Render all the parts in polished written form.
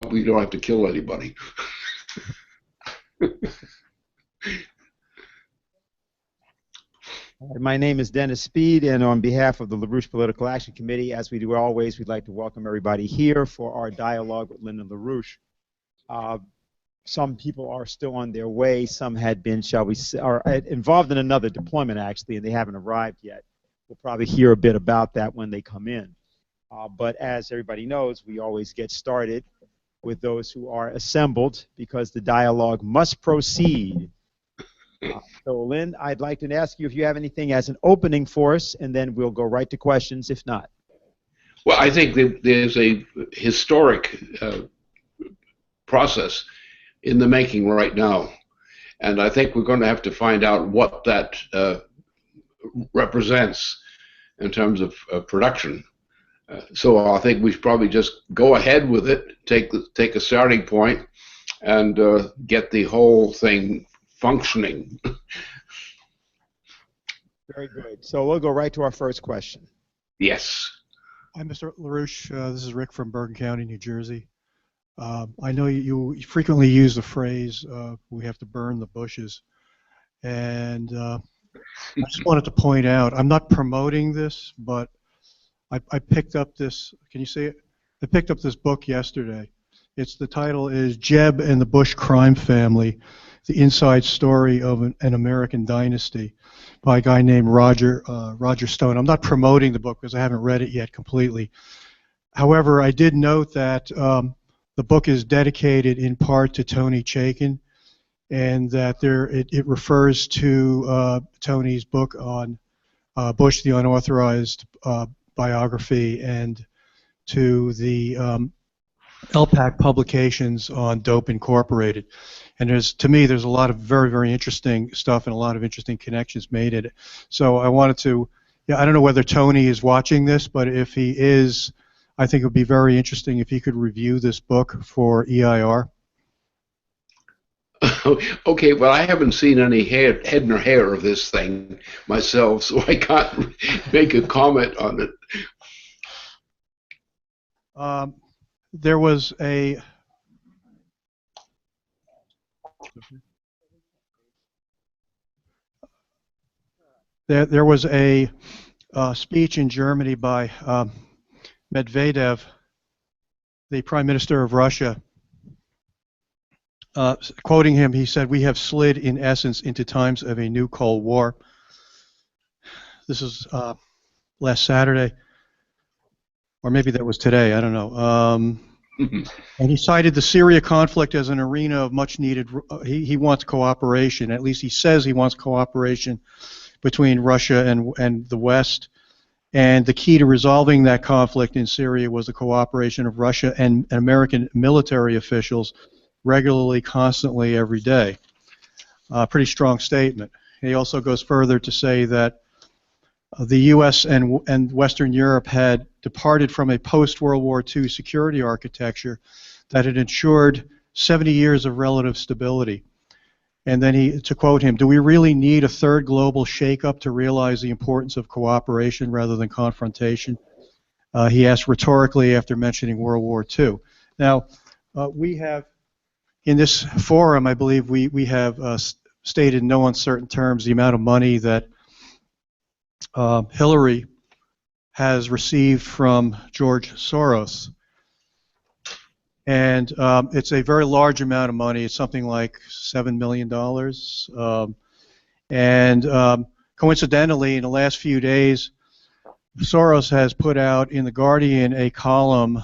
we don't have to kill anybody. My name is Dennis Speed, and on behalf of the LaRouche Political Action Committee, as we do always, we'd like to welcome everybody here for our dialogue with Lyndon LaRouche. Some people are still on their way. Some had been, shall we say, are involved in another deployment, actually, and they haven't arrived yet. We'll probably hear a bit about that when they come in. But as everybody knows, we always get started with those who are assembled because the dialogue must proceed. So, Lynn, I'd like to ask you if you have anything as an opening for us, and then we'll go right to questions if not. Well, I think that there's a historic process in the making right now, and I think we're going to have to find out what that represents in terms of production. So I think we should probably just go ahead with it, take a starting point, and get the whole thing functioning. Very good. So we'll go right to our first question. Yes. Hi, Mr. LaRouche. This is Rick from Bergen County, New Jersey. I know you frequently use the phrase, we have to burn the bushes. And I just wanted to point out, I'm not promoting this, but I picked up this, can you see it? I picked up this book yesterday. The title is Jeb and the Bush Crime Family, The Inside Story of an American Dynasty by a guy named Roger Stone. I'm not promoting the book because I haven't read it yet completely. However, I did note that the book is dedicated in part to Tony Chaikin, and that it refers to Tony's book on Bush, the unauthorized biography, and to the LPAC publications on Dope Incorporated. And to me, there's a lot of very, very interesting stuff and a lot of interesting connections made in it. So I wanted to, I don't know whether Tony is watching this, but if he is, I think it would be very interesting if he could review this book for EIR. Okay, well, I haven't seen any head nor hair of this thing myself, so I can't make a comment on it. There was a speech in Germany by Medvedev, the Prime Minister of Russia. Quoting him, he said, "We have slid, in essence, into times of a new Cold War." This is last Saturday, or maybe that was today, I don't know. And he cited the Syria conflict as an arena of much needed, he wants cooperation, at least he says he wants cooperation between Russia and the West. And the key to resolving that conflict in Syria was the cooperation of Russia and American military officials regularly, constantly, every day. Pretty strong statement. He also goes further to say that the U.S. and Western Europe had departed from a post-World War II security architecture that had ensured 70 years of relative stability. And then to quote him, "Do we really need a third global shakeup to realize the importance of cooperation rather than confrontation?" He asked rhetorically after mentioning World War II. Now, we have, in this forum, I believe we have stated in no uncertain terms the amount of money that Hillary has received from George Soros. And it's a very large amount of money. It's something like $7 million. Coincidentally, in the last few days, Soros has put out in The Guardian a column,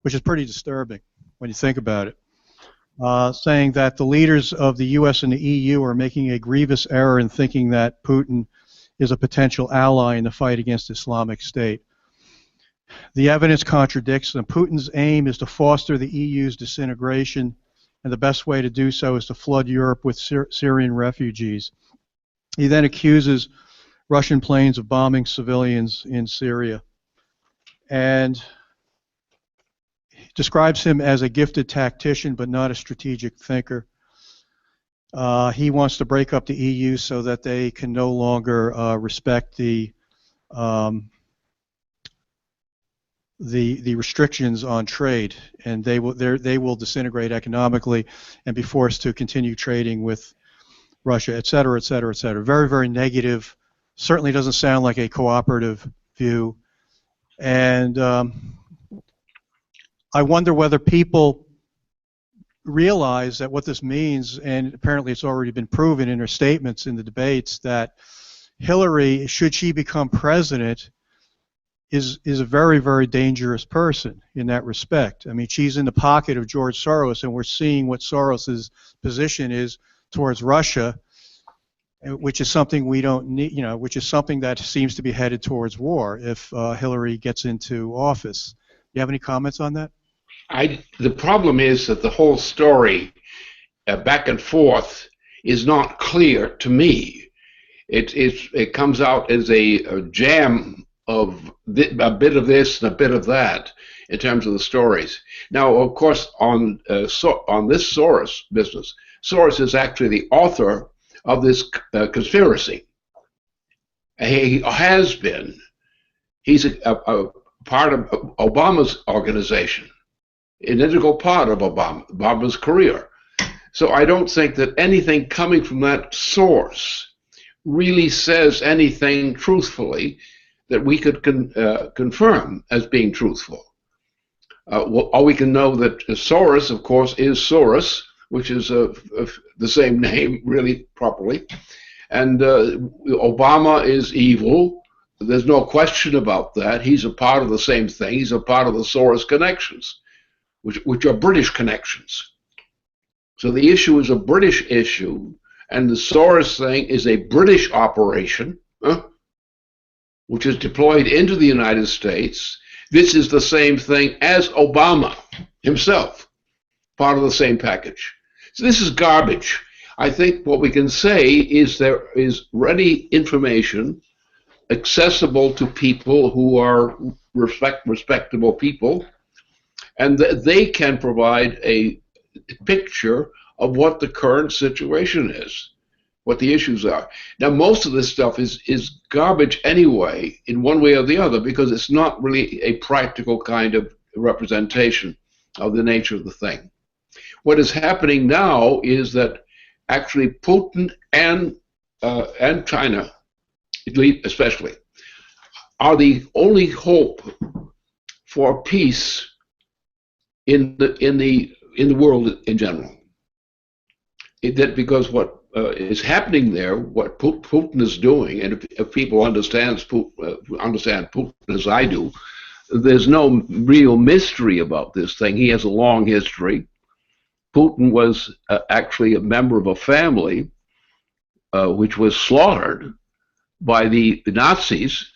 which is pretty disturbing when you think about it, saying that the leaders of the U.S. and the EU are making a grievous error in thinking that Putin is a potential ally in the fight against Islamic State. The evidence contradicts them. Putin's aim is to foster the EU's disintegration, and the best way to do so is to flood Europe with Syrian refugees. He then accuses Russian planes of bombing civilians in Syria, and describes him as a gifted tactician but not a strategic thinker. He wants to break up the EU so that they can no longer respect the the restrictions on trade, and they will disintegrate economically and be forced to continue trading with Russia, et cetera, et cetera, et cetera. Very, very negative. Certainly doesn't sound like a cooperative view. And I wonder whether people realize that what this means, and apparently it's already been proven in her statements in the debates, that Hillary, should she become president, is a very, very dangerous person in that respect. I mean, she's in the pocket of George Soros, and we're seeing what Soros's position is towards Russia, which is something we don't need, you know, which is something that seems to be headed towards war if Hillary gets into office. Do you have any comments on that? The problem is that the whole story, back and forth, is not clear to me. It comes out as a jam of a bit of this and a bit of that in terms of the stories. Now, of course, on this Soros business, Soros is actually the author of this conspiracy. He has been. He's a part of Obama's organization, an integral part of Obama's career. So I don't think that anything coming from that source really says anything truthfully that we could confirm as being truthful. All we can know that Soros, of course, is Soros, which is the same name, really, properly. And Obama is evil. There's no question about that. He's a part of the same thing. He's a part of the Soros connections, which are British connections. So the issue is a British issue, and the Soros thing is a British operation, which is deployed into the United States. This is the same thing as Obama himself, part of the same package. So this is garbage. I think what we can say is there is ready information accessible to people who are respectable people, and they can provide a picture of what the current situation is, what the issues are. Now, most of this stuff is garbage anyway, in one way or the other, because it's not really a practical kind of representation of the nature of the thing. What is happening now is that actually Putin and China, especially, are the only hope for peace in the world in general. Because what is happening there, what Putin is doing, and if people understand Putin as I do, there's no real mystery about this thing. He has a long history. Putin was actually a member of a family which was slaughtered by the Nazis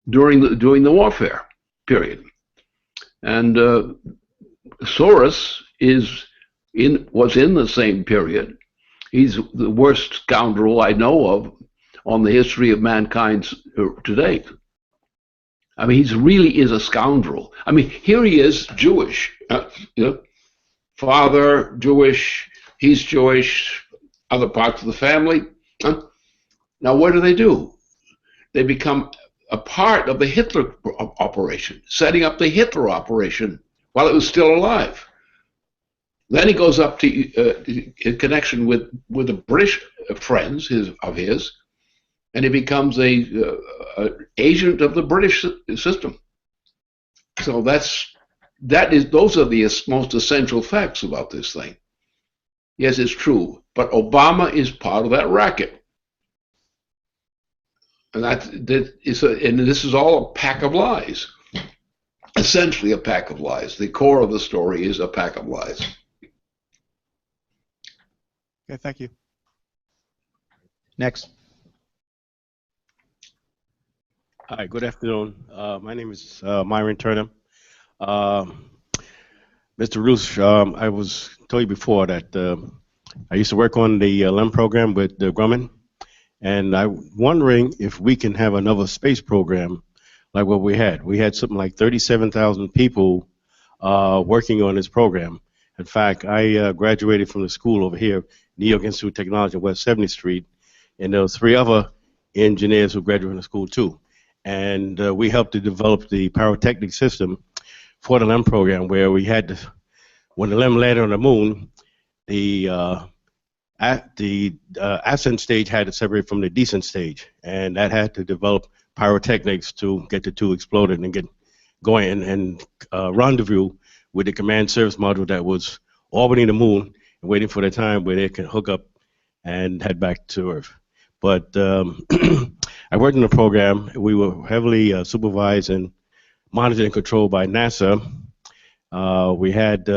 during the warfare period, and Soros was in the same period. He's the worst scoundrel I know of on the history of mankind to date. I mean, he really is a scoundrel. I mean, here he is, Jewish, father Jewish, he's Jewish, other parts of the family. Now, what do? They become a part of the Hitler operation, setting up the Hitler operation while it was still alive. Then he goes up to in connection with the British friends of his, and he becomes a agent of the British system. So those are the most essential facts about this thing. Yes, it's true, but Obama is part of that racket, and this is all a pack of lies. Essentially, a pack of lies. The core of the story is a pack of lies. Okay, thank you. Next. Hi, good afternoon. My name is Myron Turner. Mr. Roos, I was told you before that I used to work on the LEM program with Grumman, and I'm wondering if we can have another space program like what we had. We had something like 37,000 people working on this program. In fact, I graduated from the school over here, New York Institute of Technology on West 70th Street, and there were 3 other engineers who graduated from the school too. and we helped to develop the pyrotechnic system for the LEM program, where we had to, when the LEM landed on the moon, the ascent stage had to separate from the descent stage, and that had to develop pyrotechnics to get the two exploded and get going and rendezvous with the command service module that was orbiting the moon and waiting for the time where they can hook up and head back to Earth. But I worked in the program. We were heavily supervised and monitored and controlled by NASA. We had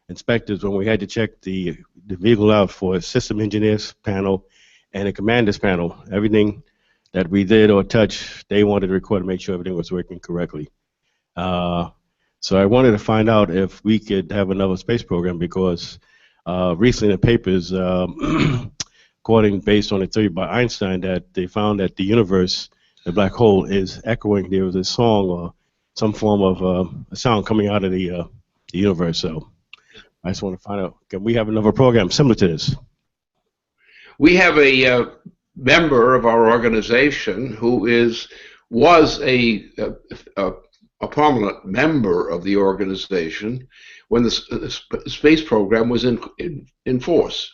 inspectors when we had to check the vehicle out for a system engineers panel and a commanders panel. Everything that we did or touched, they wanted to record to make sure everything was working correctly. So I wanted to find out if we could have another space program, because recently in the papers, according based on a theory by Einstein, that they found that the universe, the black hole, is echoing. There was a song or some form of a sound coming out of the universe. So I just want to find out, can we have another program similar to this? We have a member of our organization who was a prominent member of the organization when the space program was in force.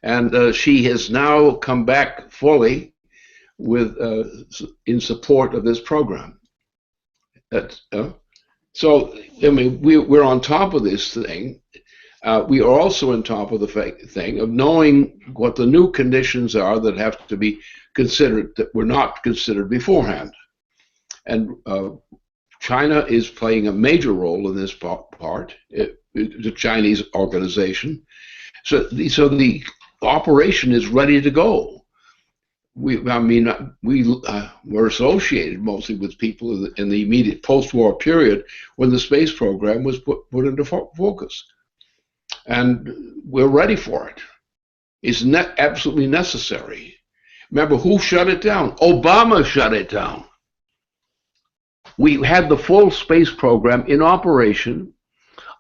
And she has now come back fully with in support of this program. So, I mean, we're on top of this thing. We are also on top of the thing of knowing what the new conditions are that have to be considered, that were not considered beforehand. And China is playing a major role in this part, the Chinese organization. So the operation is ready to go. We were associated mostly with people in the immediate post-war period when the space program was put into focus. And we're ready for it. It's absolutely necessary. Remember, who shut it down? Obama shut it down. We had the full space program in operation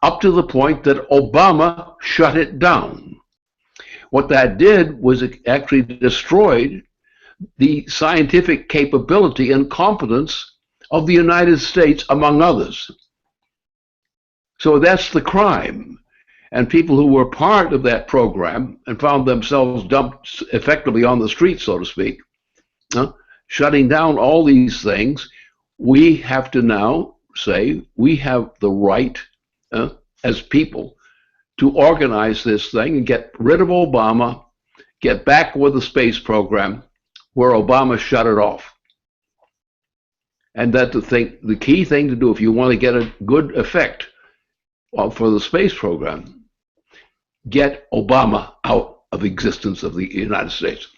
up to the point that Obama shut it down. What that did was it actually destroyed the scientific capability and competence of the United States, among others. So that's the crime. And people who were part of that program and found themselves dumped effectively on the street, so to speak, shutting down all these things, we have to now say we have the right as people to organize this thing and get rid of Obama, get back with the space program where Obama shut it off. And that's the key thing to do if you want to get a good effect for the space program, get Obama out of existence of the United States.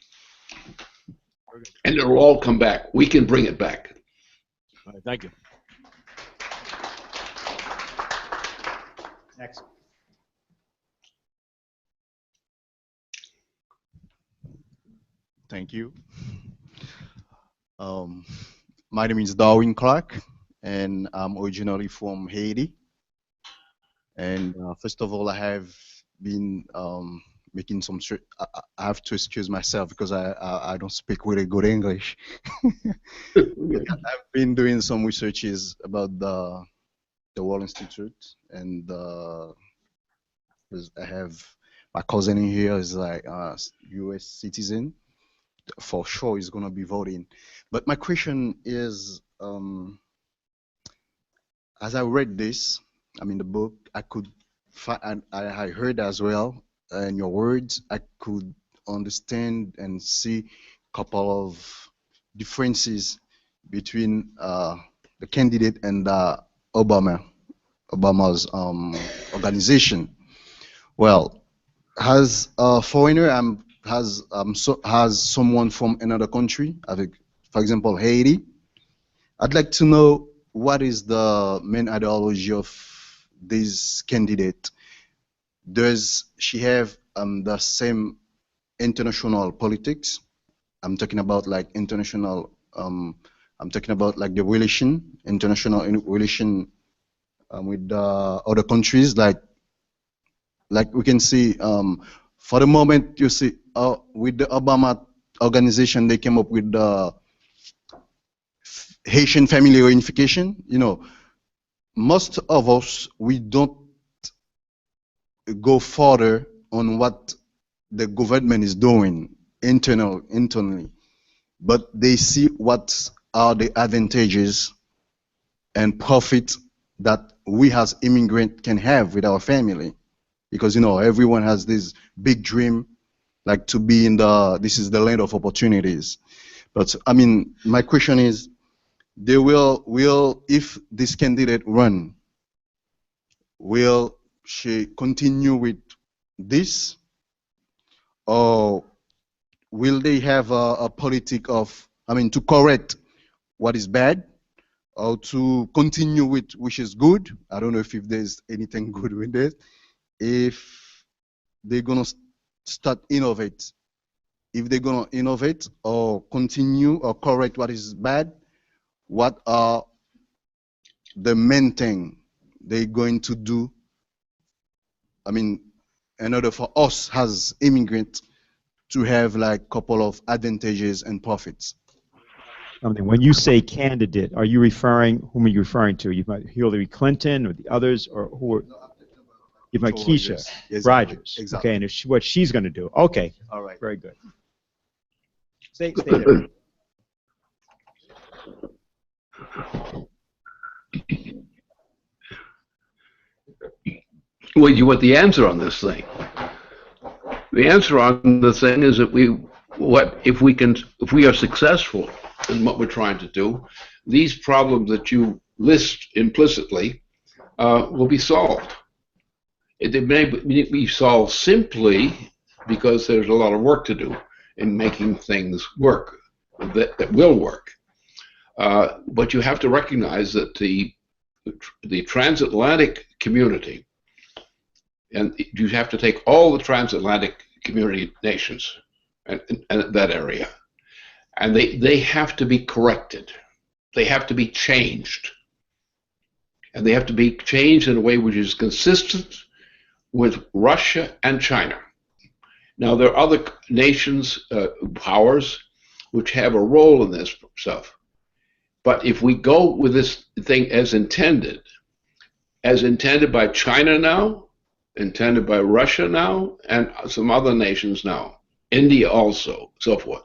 And it'll all come back. We can bring it back. All right, thank you. Next. Thank you. My name is Darwin Clark, and I'm originally from Haiti. And first of all, I have been making some. I have to excuse myself because I don't speak really good English. I've been doing some researches about the World Institute, and I have my cousin in here is like a U.S. citizen. For sure, he's gonna be voting. But my question is, as I read this, I mean the book, I could find, I heard as well in your words, I could understand and see a couple of differences between the candidate and Obama's organization. Well, as a foreigner, has someone from another country, for example, Haiti, I'd like to know what is the main ideology of this candidate. Does she have the same international politics? I'm talking about like international. I'm talking about like the international relation with other countries. Like we can see. For the moment, you see, with the Obama organization, they came up with the Haitian family reunification. You know, most of us, we don't go further on what the government is doing internally, but they see what are the advantages and profit that we as immigrant can have with our family, because you know everyone has this big dream, like to be in this is the land of opportunities. But I mean, my question is, they will if this candidate run, will she continue with this, or will they have a politic of, I mean, to correct what is bad, or to continue with which is good? I don't know if there's anything good with it. If they're gonna start innovate, if they're gonna innovate or continue or correct what is bad, what are the main thing they're going to do? I mean, in order for us as immigrants to have like couple of advantages and profits. I mean, when you say candidate, are you referring, whom are you referring to? You might Hillary Clinton or the others, or who are, you might Keisha Yes, exactly. Rogers. Exactly. Okay, and if what she's going to do. Okay, All right. very good. Stay there. Well, you want the answer on this thing? The answer on the thing is that if we are successful in what we're trying to do, these problems that you list implicitly will be solved. It may be solved simply because there's a lot of work to do in making things work that will work. But you have to recognize that the transatlantic community, and you have to take all the transatlantic community nations and that area, and they have to be corrected. They have to be changed. And they have to be changed in a way which is consistent with Russia and China. Now, there are other nations, powers, which have a role in this stuff. But if we go with this thing as intended by China now, intended by Russia now, and some other nations now, India also, so forth,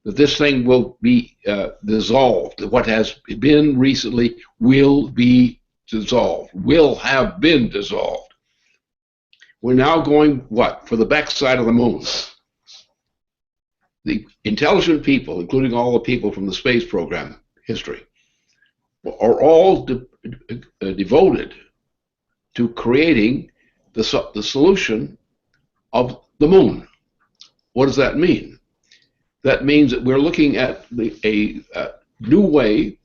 that this thing will be dissolved. What has been recently will be dissolved, will have been dissolved. We're now going, what, for the backside of the moon. The intelligent people, including all the people from the space program history, are all devoted to creating the solution of the moon. What does that mean? That means that we're looking at a new way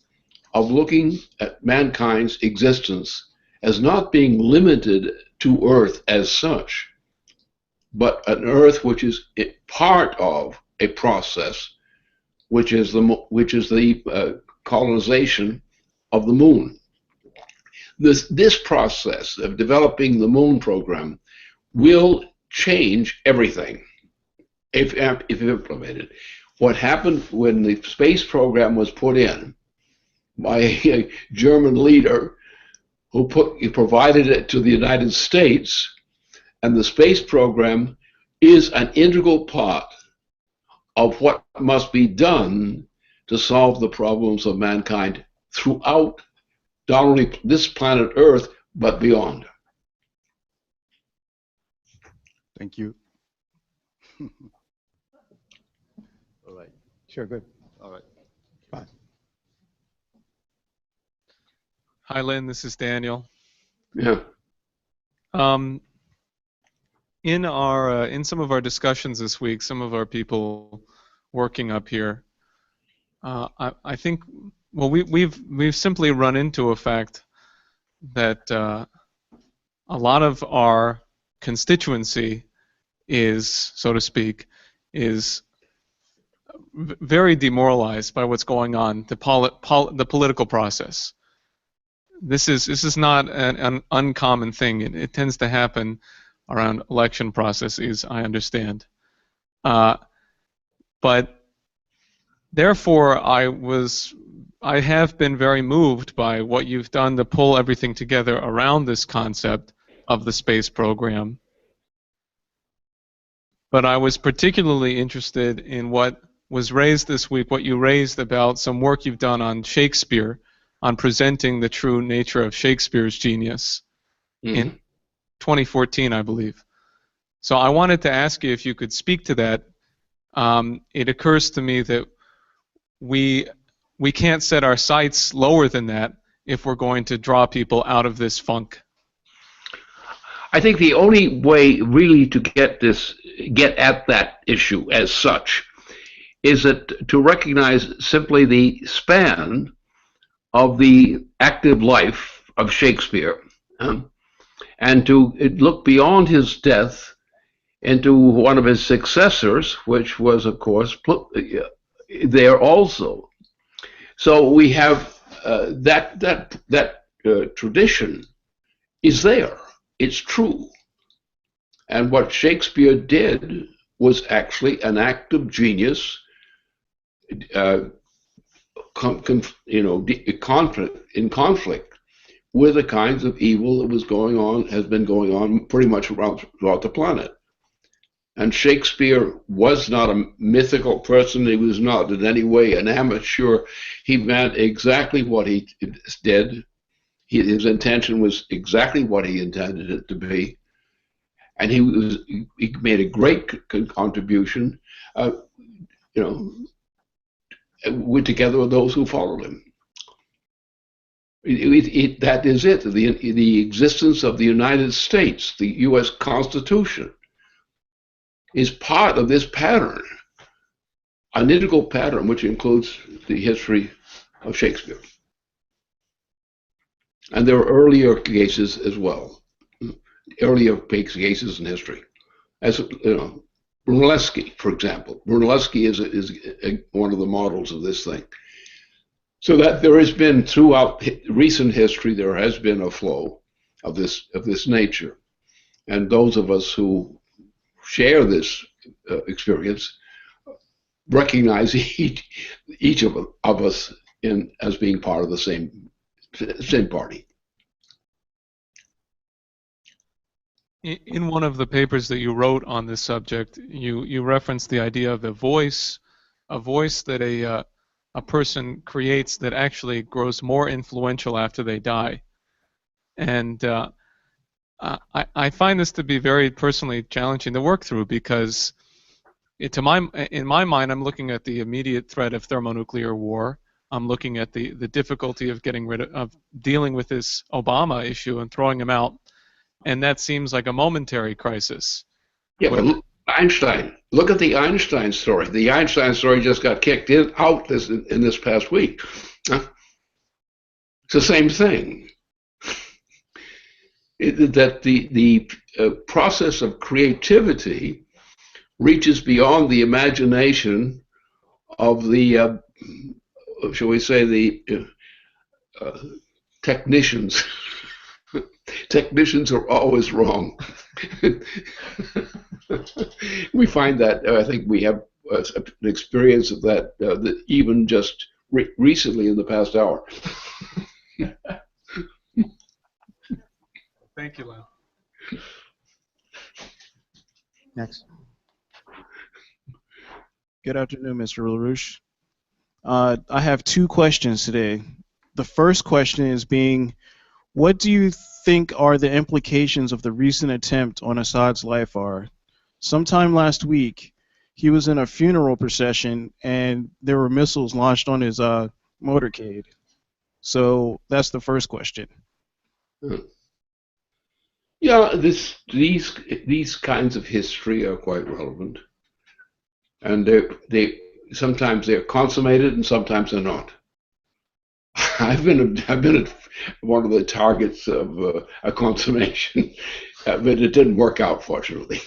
of looking at mankind's existence as not being limited to Earth as such, but an Earth which is part of a process, which is the colonization of the moon. This process of developing the moon program will change everything if implemented. What happened when the space program was put in by a German leader who provided it to the United States, and the space program is an integral part of what must be done to solve the problems of mankind throughout not only this planet Earth, but beyond. Thank you. All right. Sure, good. All right. Fine. Hi, Lynn. This is Daniel. Yeah. In some of our discussions this week, some of our people working up here, I think, well, we've simply run into a fact that a lot of our constituency is, so to speak, is very demoralized by what's going on, the political process. This is not an uncommon thing. It tends to happen around election processes, I understand. But therefore, I was I have been very moved by what you've done to pull everything together around this concept of the space program. But I was particularly interested in what was raised this week, what you raised about some work you've done on Shakespeare, on presenting the true nature of Shakespeare's genius in 2014, I believe. So I wanted to ask you if you could speak to that. It occurs to me that we can't set our sights lower than that if we're going to draw people out of this funk. I think the only way really to get at that issue as such is that to recognize simply the span of the active life of Shakespeare, and to look beyond his death into one of his successors, which was, of course, there also. So we have that tradition is there. It's true. And what Shakespeare did was actually an act of genius, in conflict with the kinds of evil that has been going on pretty much throughout the planet. And Shakespeare was not a mythical person. He was not in any way an amateur. He meant exactly what he did. His intention was exactly what he intended it to be, and he made a great contribution, together with those who followed him. That is it. The existence of the United States, the U.S. Constitution, is part of this pattern, an integral pattern which includes the history of Shakespeare. And there are earlier cases as well, earlier cases in history. As Brunelleschi, for example. Brunelleschi is one of the models of this thing. So that there has been, throughout recent history, there has been a flow of this nature. And those of us who share this experience recognize each of us as being part of the same party. In one of the papers that you wrote on this subject, you referenced the idea of a voice that a person creates that actually grows more influential after they die. And I find this to be very personally challenging to work through, because in my mind, I'm looking at the immediate threat of thermonuclear war. I'm looking at the difficulty of dealing with this Obama issue and throwing him out, and that seems like a momentary crisis. Yeah, but Einstein. Look at the Einstein story. The Einstein story just got kicked out in this past week. It's the same thing. That the process of creativity reaches beyond the imagination of the shall we say, the technicians. Technicians are always wrong. We find that, I think we have an experience of that even just recently in the past hour. Thank you, Len. Next. Good afternoon, Mr. LaRouche. I have two questions today. The first question is what do you think are the implications of the recent attempt on Assad's life are? Sometime last week, he was in a funeral procession and there were missiles launched on his motorcade. So that's the first question. Yeah, these kinds of history are quite relevant, and they sometimes they're consummated and sometimes they're not. I've been one of the targets of a consummation, but it didn't work out, fortunately.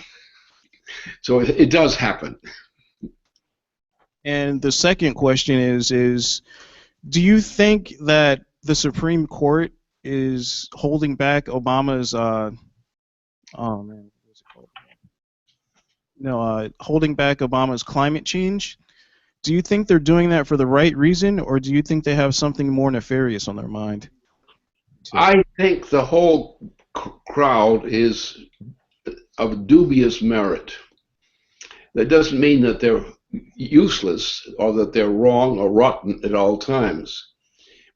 So it does happen. And the second question is do you think that the Supreme Court is holding back Obama's holding back Obama's climate change? Do you think they're doing that for the right reason, or do you think they have something more nefarious on their mind? I think the whole crowd is of dubious merit. That doesn't mean that they're useless or that they're wrong or rotten at all times.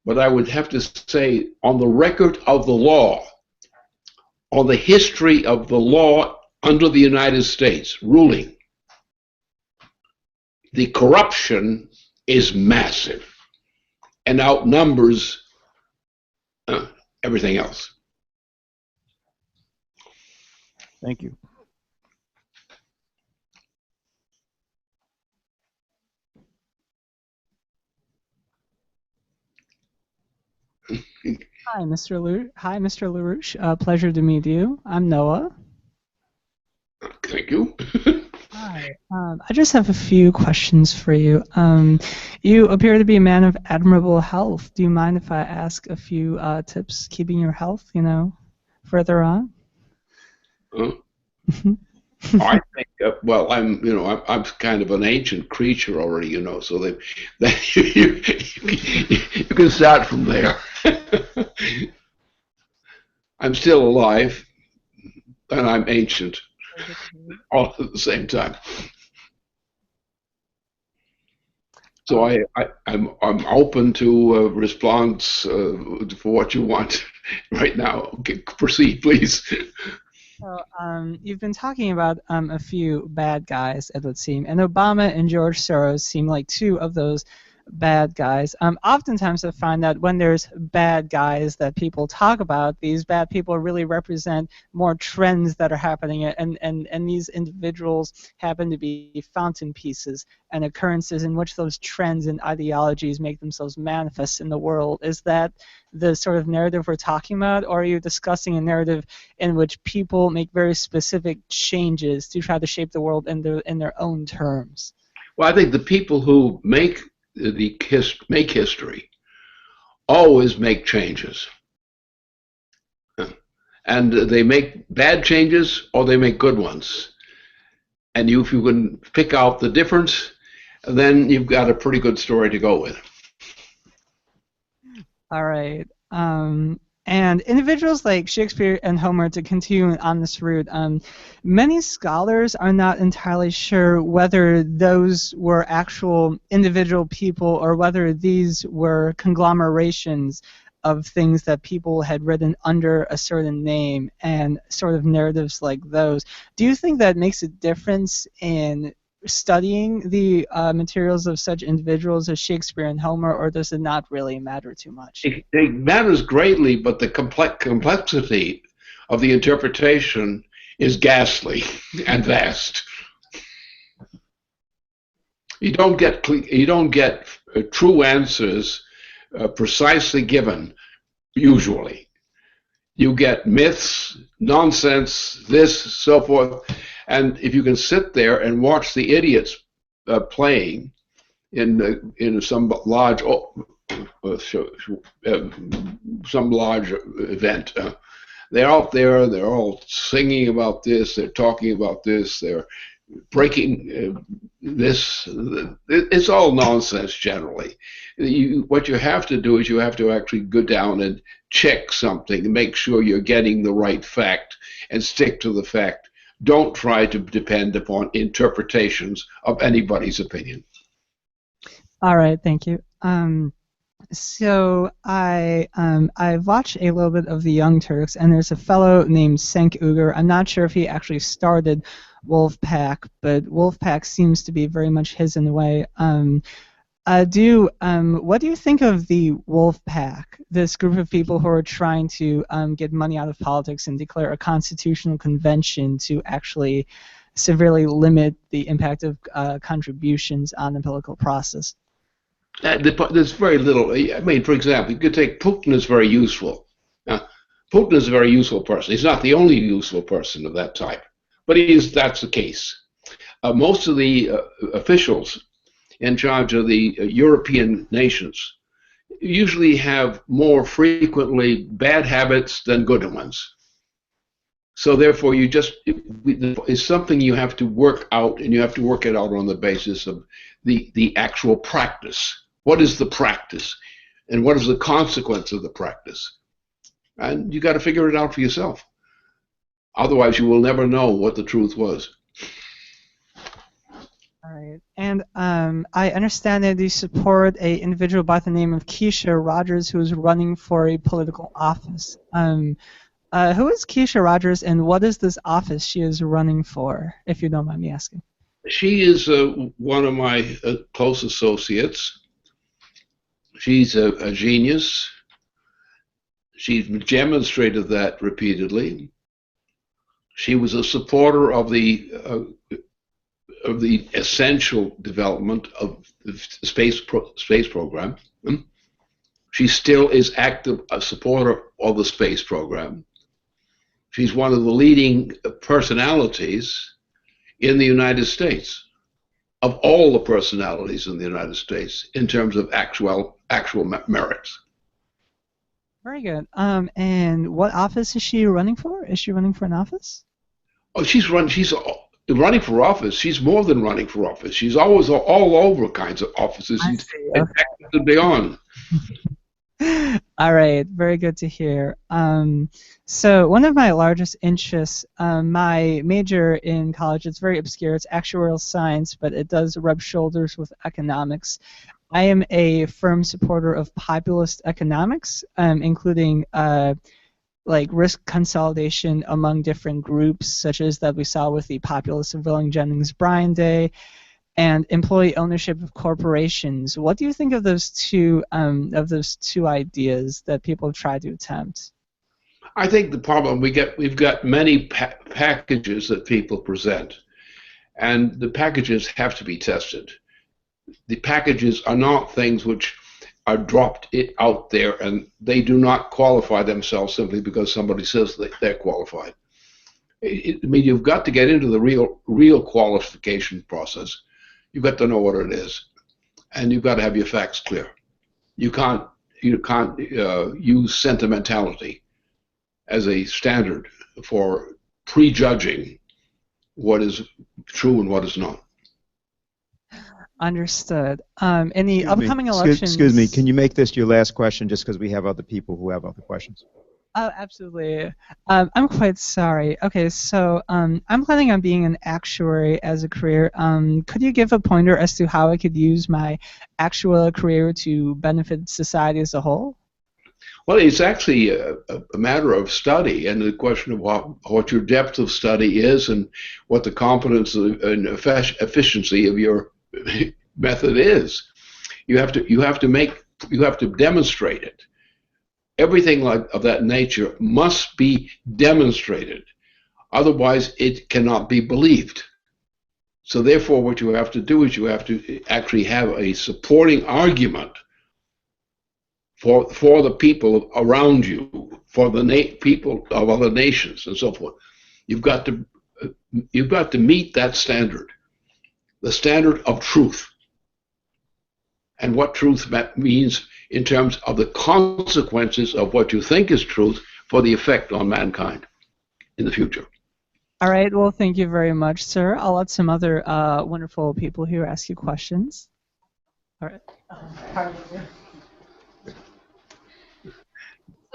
But I would have to say, on the record of the law, on the history of the law under the United States ruling, the corruption is massive and outnumbers everything else. Thank you. Hi, Mr. LaRouche. Pleasure to meet you. I'm Noah. Thank you. Hi. I just have a few questions for you. You appear to be a man of admirable health. Do you mind if I ask a few tips keeping your health, further on? I think, well, I'm kind of an ancient creature already, so that you can start from there. I'm still alive, and I'm ancient, all at the same time. So I'm open to response for what you want right now. Okay, proceed, please. So, you've been talking about a few bad guys, it would seem, and Obama and George Soros seem like two of those bad guys. Oftentimes I find that when there's bad guys that people talk about, these bad people really represent more trends that are happening, and these individuals happen to be fountain pieces and occurrences in which those trends and ideologies make themselves manifest in the world. Is that the sort of narrative we're talking about, or are you discussing a narrative in which people make very specific changes to try to shape the world in their own terms? Well, I think the people who make history always make changes, and they make bad changes or they make good ones. And if you can pick out the difference, then you've got a pretty good story to go with. All right. And individuals like Shakespeare and Homer, to continue on this route, many scholars are not entirely sure whether those were actual individual people or whether these were conglomerations of things that people had written under a certain name and sort of narratives like those. Do you think that makes a difference in studying the materials of such individuals as Shakespeare and Homer, or does it not really matter too much? It matters greatly, but the complexity of the interpretation is ghastly and vast. You don't get true answers precisely given, usually. You get myths, nonsense, this, so forth. And if you can sit there and watch the idiots playing in some large event, they're out there. They're all singing about this. They're talking about this. They're breaking this. It's all nonsense generally. What you have to do is you have to actually go down and check something and make sure you're getting the right fact and stick to the fact. Don't try to depend upon interpretations of anybody's opinion. All right, thank you. So I've watched a little bit of the Young Turks, and there's a fellow named Cenk Uygur. I'm not sure if he actually started Wolfpack, but Wolfpack seems to be very much his in a way. What do you think of the Wolfpack, this group of people who are trying to get money out of politics and declare a constitutional convention to actually severely limit the impact of contributions on the political process? There's very little. I mean, for example, you could take Putin is very useful. Putin is a very useful person. He's not the only useful person of that type, but that's the case. Most of the officials in charge of the European nations usually have more frequently bad habits than good ones. So therefore, it's something you have to work out, and you have to work it out on the basis of the actual practice. What is the practice, and what is the consequence of the practice? And you got to figure it out for yourself. Otherwise, you will never know what the truth was. All right. And I understand that you support an individual by the name of Keisha Rogers, who is running for a political office. Who is Keisha Rogers, and what is this office she is running for, if you don't mind me asking? She is one of my close associates. She's a genius. She's demonstrated that repeatedly. She was a supporter of the essential development of the space program. She still is active, a supporter of the space program. She's one of the leading personalities in the United States, of all the personalities in the United States, in terms of actual merits. Very good. And what office is she running for? Is she running for an office? Oh, she's running for office. She's more than running for office. She's always all over kinds of offices and beyond. All right, very good to hear. So one of my largest interests, my major in college, it's very obscure. It's actuarial science, but it does rub shoulders with economics. I am a firm supporter of populist economics, including like risk consolidation among different groups, such as that we saw with the populist civilian Jennings-Bryan Day, and employee ownership of corporations. What do you think of those two ideas that people have tried to attempt? I think the problem we've got many packages that people present, and the packages have to be tested. The packages are not things which are dropped out there, and they do not qualify themselves simply because somebody says they're qualified. I mean, you've got to get into the real qualification process. You've got to know what it is, and you've got to have your facts clear. You can't use sentimentality as a standard for prejudging what is true and what is not. Understood. In the upcoming elections... Excuse me, can you make this your last question just because we have other people who have other questions? Oh, absolutely. I'm quite sorry. Okay, so I'm planning on being an actuary as a career. Could you give a pointer as to how I could use my actual career to benefit society as a whole? Well, it's actually a matter of study, and the question of what your depth of study is and what the competence and efficiency of your method is. You have to demonstrate it. Everything of that nature must be demonstrated. Otherwise, it cannot be believed. So therefore, what you have to do is you have to actually have a supporting argument for the people around you, for the people of other nations, and so forth. You've got to meet that standard, the standard of truth, and what truth means in terms of the consequences of what you think is truth for the effect on mankind in the future. All right, well, thank you very much, sir. I'll let some other wonderful people here ask you questions. All right.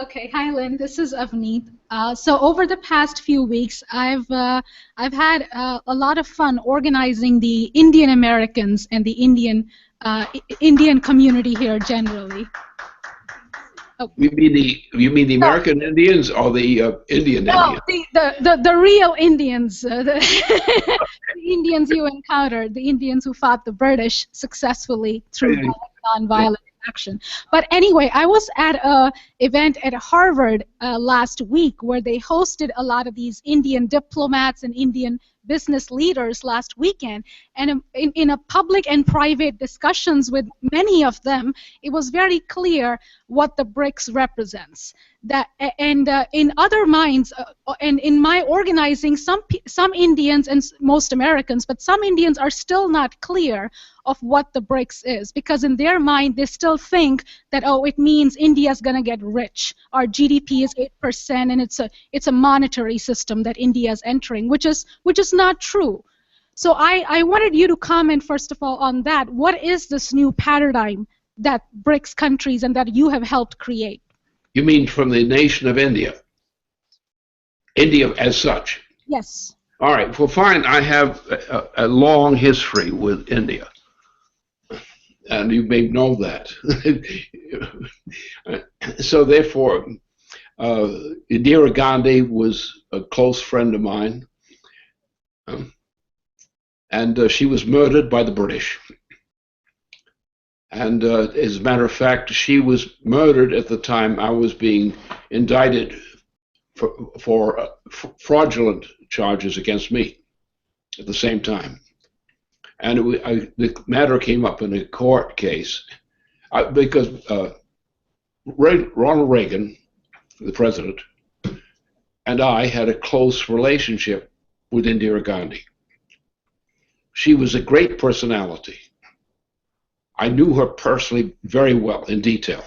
Okay, hi Lynn, this is Avneet. So over the past few weeks, I've had a lot of fun organizing the Indian Americans and the Indian community here generally. Oh. You mean the American Indians or the Indian Indians? No, the real Indians, the Indians you encountered, the Indians who fought the British successfully through nonviolent action. But anyway, I was at an event at Harvard last week where they hosted a lot of these Indian diplomats and Indian business leaders last weekend, and in a public and private discussions with many of them, it was very clear what the BRICS represents. In other minds, and in my organizing, some Indians and most Americans, but some Indians are still not clear of what the BRICS is, because in their mind they still think that, oh, it means India's going to get rich. Our GDP is 8%, and it's a monetary system that India is entering, which is not true. So I wanted you to comment, first of all, on that. What is this new paradigm that BRICS countries and that you have helped create? You mean from the nation of India? India as such? Yes. All right, well, fine. I have a long history with India, and you may know that. So therefore, Indira Gandhi was a close friend of mine, and she was murdered by the British. And as a matter of fact, she was murdered at the time I was being indicted for fraudulent charges against me at the same time. And the matter came up in a court case because Ronald Reagan, the president, and I had a close relationship with Indira Gandhi. She was a great personality. I knew her personally very well in detail.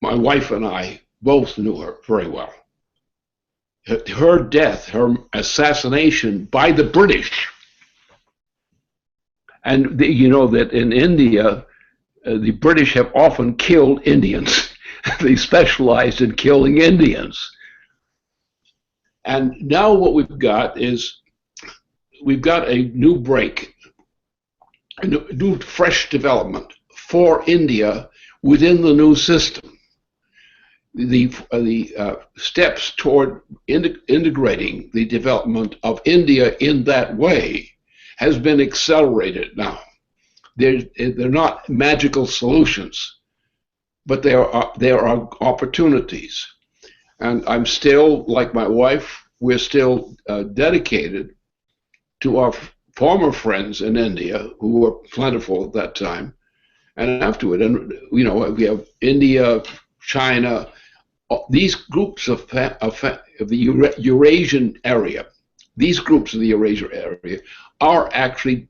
My wife and I both knew her very well. Her death, her assassination by the British, and you know that in India, the British have often killed Indians. They specialized in killing Indians. And now what we've got is we've got a new break, a new fresh development for India within the new system. The steps toward integrating the development of India in that way has been accelerated now. They're not magical solutions, but there are opportunities. And I'm still, like my wife, we're still dedicated to our former friends in India, who were plentiful at that time, and afterward. And you know, we have India, China, these groups of the Eurasian area. These groups of the Eurasian area are actually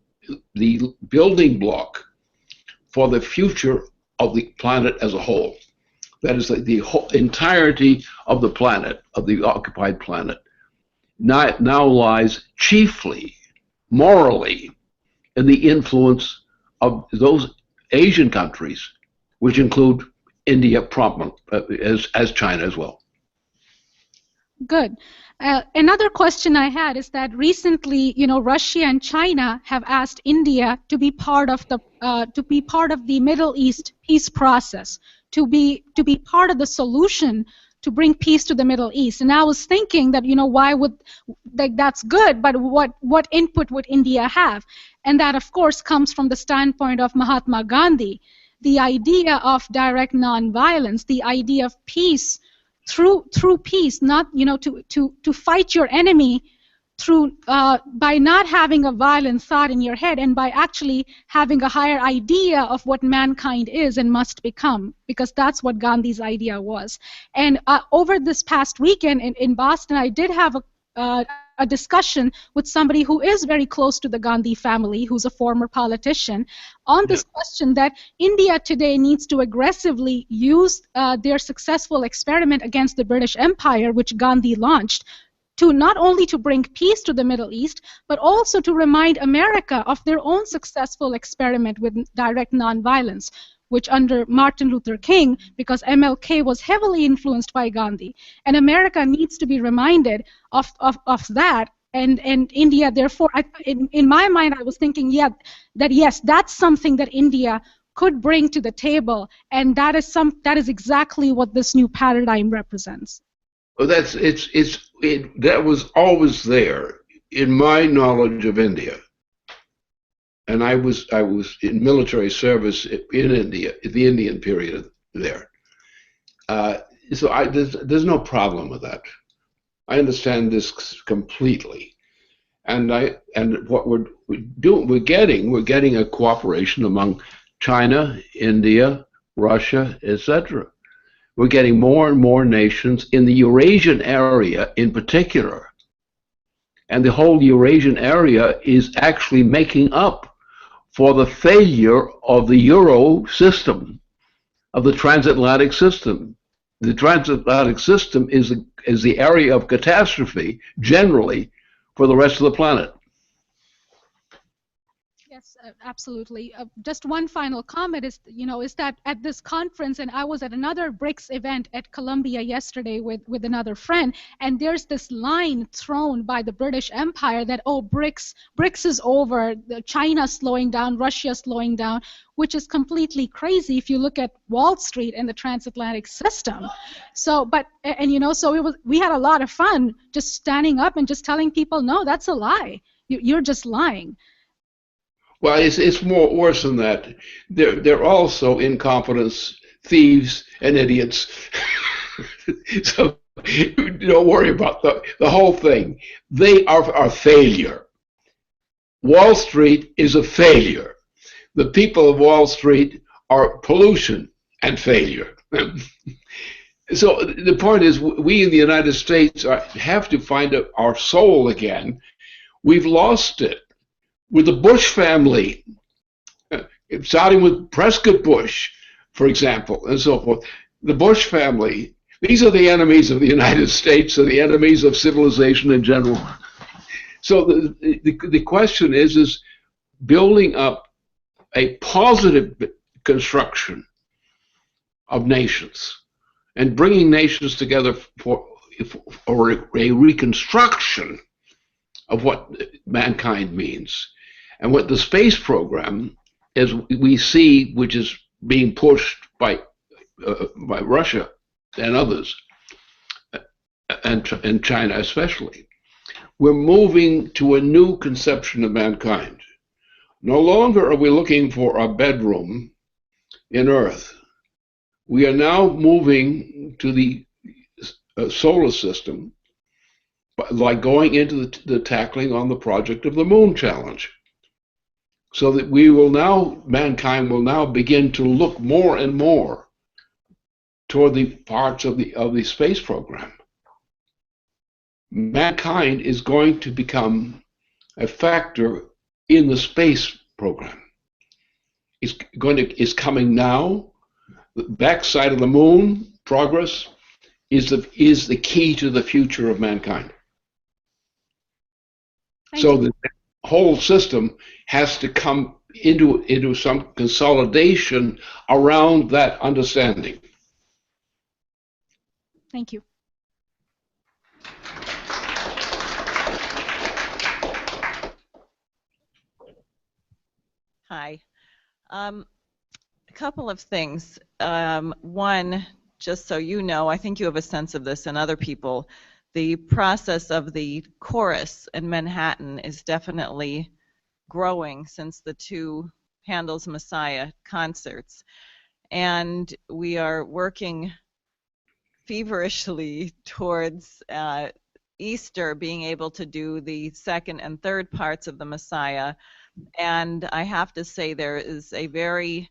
the building block for the future of the planet as a whole. That is, the whole entirety of the planet, of the occupied planet, now lies chiefly, morally, in the influence of those Asian countries, which include India prominent, as China as well. Good. Another question I had is that recently, you know, Russia and China have asked India to be part of the Middle East peace process, to be part of the solution to bring peace to the Middle East. And I was thinking that, you know, why would, like, that's good, but what input would India have? And that, of course, comes from the standpoint of Mahatma Gandhi, the idea of direct nonviolence, the idea of peace through peace, not, you know, to fight your enemy through by not having a violent thought in your head, and by actually having a higher idea of what mankind is and must become, because that's what Gandhi's idea was. And over this past weekend in Boston, I did have a discussion with somebody who is very close to the Gandhi family, who's a former politician, on this question that India today needs to aggressively use their successful experiment against the British Empire, which Gandhi launched, to not only to bring peace to the Middle East, but also to remind America of their own successful experiment with direct nonviolence, which under Martin Luther King, because MLK was heavily influenced by Gandhi. And America needs to be reminded of that. And India, therefore, in my mind, I was thinking, that yes, that's something that India could bring to the table, and that is exactly what this new paradigm represents. Well, that was always there in my knowledge of India. And I was in military service in India, the Indian period there. So there's no problem with that. I understand this completely. And what we're getting a cooperation among China, India, Russia, etc. We're getting more and more nations in the Eurasian area in particular. And the whole Eurasian area is actually making up for the failure of the Euro system, of the transatlantic system. the transatlantic system is the area of catastrophe generally for the rest of the planet. Yes, absolutely. Just one final comment is, is that at this conference, and I was at another BRICS event at Columbia yesterday with another friend, and there's this line thrown by the British Empire that, oh, BRICS is over, China's slowing down, Russia's slowing down, which is completely crazy if you look at Wall Street and the transatlantic system. So, we had a lot of fun just standing up and just telling people, no, that's a lie. You're just lying. Well, it's more worse than that. They're also incompetents, thieves, and idiots. So don't worry about the whole thing. They are a failure. Wall Street is a failure. The people of Wall Street are pollution and failure. So the point is, we in the United States have to find our soul again. We've lost it. With the Bush family, starting with Prescott Bush, for example, and so forth. The Bush family, these are the enemies of the United States, or the enemies of civilization in general. So the question is building up a positive construction of nations and bringing nations together for a reconstruction of what mankind means. And what the space program, as we see, which is being pushed by Russia and others, and China especially, we're moving to a new conception of mankind. No longer are we looking for a bedroom in Earth. We are now moving to the solar system, like going into the tackling on the project of the Moon Challenge. So that mankind will now begin to look more and more toward the parts of the space program. Mankind is going to become a factor in the space program. It's coming now. The backside of the moon progress is the key to the future of mankind. So the whole system has to come into some consolidation around that understanding. Thank you. Hi. A couple of things. One, just so you know, I think you have a sense of this and other people, the process of the chorus in Manhattan is definitely growing since the two Handel's Messiah concerts. And we are working feverishly towards Easter being able to do the second and third parts of the Messiah. And I have to say there is a very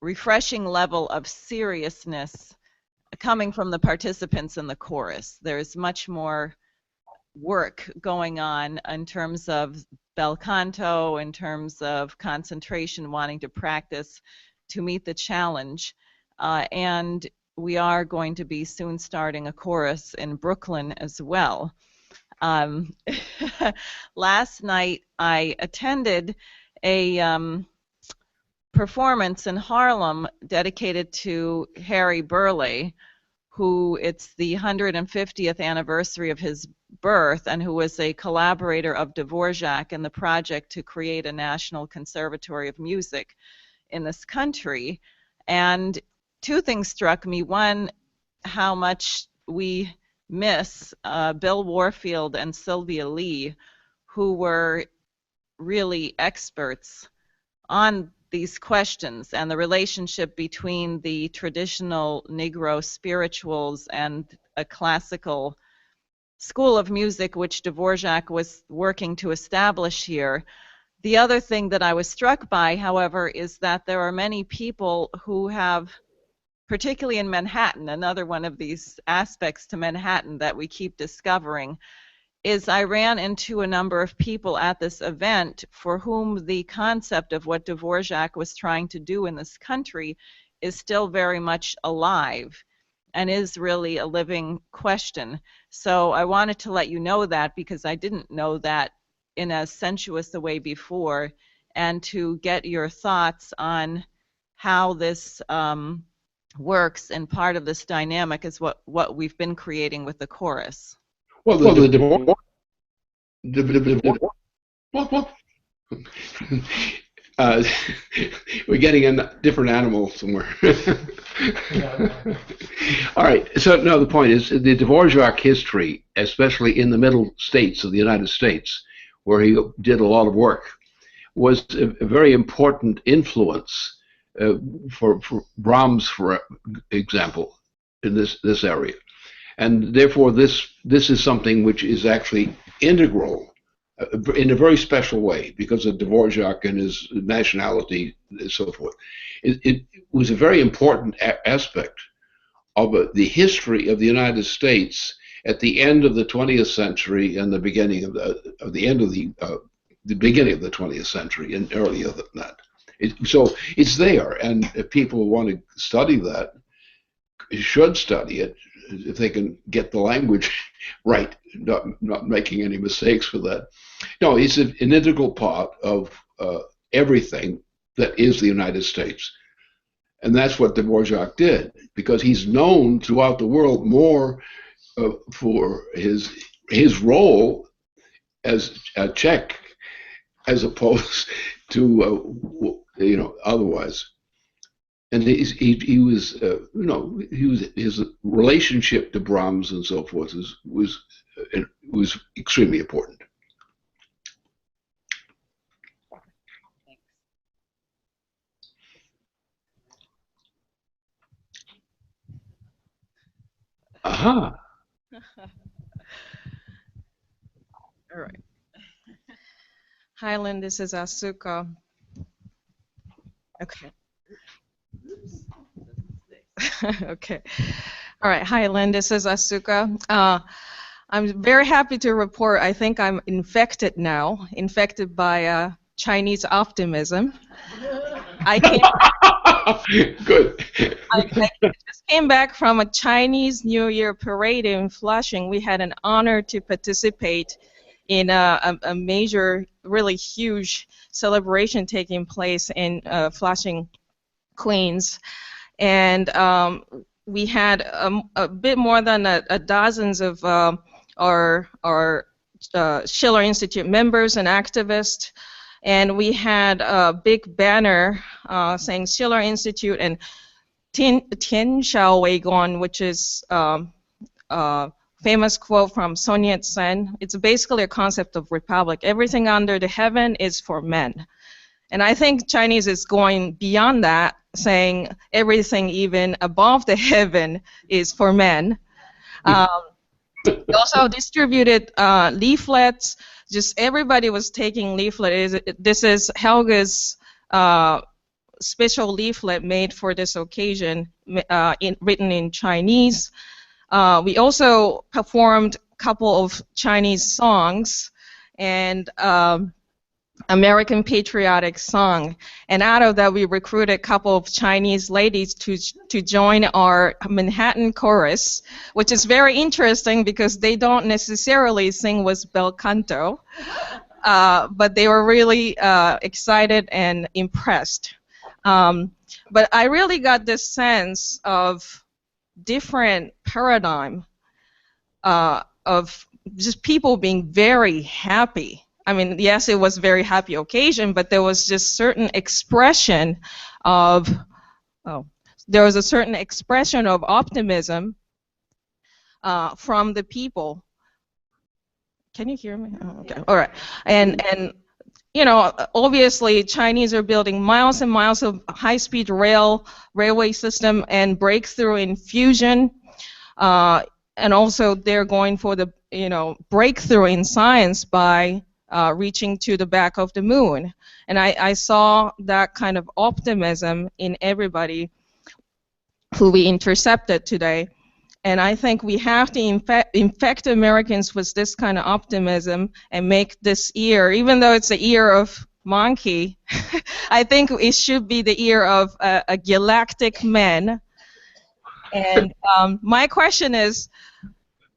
refreshing level of seriousness coming from the participants in the chorus. There's much more work going on in terms of bel canto, in terms of concentration, wanting to practice to meet the challenge. And we are going to be soon starting a chorus in Brooklyn as well. Last night I attended a performance in Harlem dedicated to Harry Burleigh, who it's the 150th anniversary of his birth and who was a collaborator of Dvorak in the project to create a national conservatory of music in this country. And two things struck me. One, how much we miss Bill Warfield and Sylvia Lee, who were really experts on these questions and the relationship between the traditional Negro spirituals and a classical school of music which Dvorak was working to establish here. The other thing that I was struck by, however, is that there are many people who have, particularly in Manhattan, another one of these aspects to Manhattan that we keep discovering, is I ran into a number of people at this event for whom the concept of what Dvorak was trying to do in this country is still very much alive and is really a living question. So I wanted to let you know that, because I didn't know that in as sensuous a way before, and to get your thoughts on how this works, and part of this dynamic is what we've been creating with the chorus. Well, the divorce. What? We're getting a different animal somewhere. All right. So no, the point is the Dvorak history, especially in the middle states of the United States, where he did a lot of work, was a very important influence for Brahms, for example, in this area, and therefore this is something which is actually integral in a very special way because of Dvorak and his nationality and so forth. It was a very important aspect of the history of the United States at the end of the 20th century and the beginning of the beginning of the 20th century and earlier than that. So it's there, and if people want to study that, should study it if they can get the language right, not making any mistakes with that. No, it's an integral part of everything that is the United States. And that's what Dvorak did, because he's known throughout the world more for his role as a Czech as opposed to otherwise. And he was his relationship to Brahms and so forth was extremely important. Aha. All right. Hi, Lynn. This is Asuka. Okay. Okay. All right. Hi, Lynn. This is Asuka. I'm very happy to report I think I'm infected now, infected by Chinese optimism. Good. I just came back from a Chinese New Year parade in Flushing. We had an honor to participate in a major, really huge celebration taking place in Flushing, Queens. And we had a bit more than a dozens of our Schiller Institute members and activists. And we had a big banner saying Schiller Institute and Tian Shao Wei Gong, which is famous quote from Sun Yat-sen. It's basically a concept of republic. Everything under the heaven is for men. And I think Chinese is going beyond that, saying everything even above the heaven is for men. We also distributed leaflets. Just everybody was taking leaflets. This is Helga's special leaflet made for this occasion, written in Chinese. We also performed a couple of Chinese songs and American patriotic song. And out of that, we recruited a couple of Chinese ladies to join our Manhattan chorus, which is very interesting because they don't necessarily sing with bel canto, but they were really excited and impressed. But I really got this sense of different paradigm of just people being very happy. I mean, yes, it was a very happy occasion, but there was just certain expression of, there was a certain expression of optimism from the people. Can you hear me? Oh, okay. All right. And you know, obviously, Chinese are building miles and miles of high-speed railway system and breakthrough in fusion. And also, they're going for the breakthrough in science by reaching to the back of the moon. And I saw that kind of optimism in everybody who we intercepted today. And I think we have to infect Americans with this kind of optimism and make this year, even though it's a year of monkey. I think it should be the year of a galactic man. And my question is,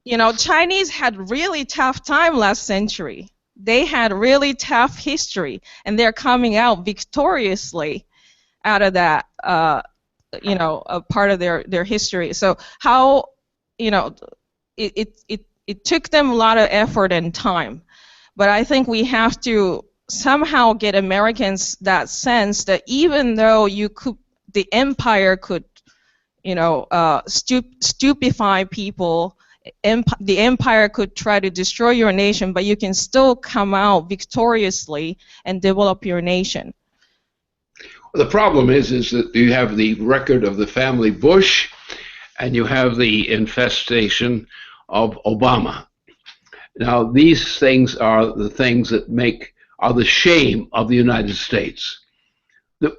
you know, Chinese had really tough time last century. They had really tough history, and they're coming out victoriously out of that, you know, a part of their history. So how, you know, it took them a lot of effort and time, but I think we have to somehow get Americans that sense that even though the empire could, you know, stupefy people, the empire could try to destroy your nation, but you can still come out victoriously and develop your nation. The problem is that you have the record of the family Bush, and you have the infestation of Obama. Now, these things are the things that are the shame of the United States.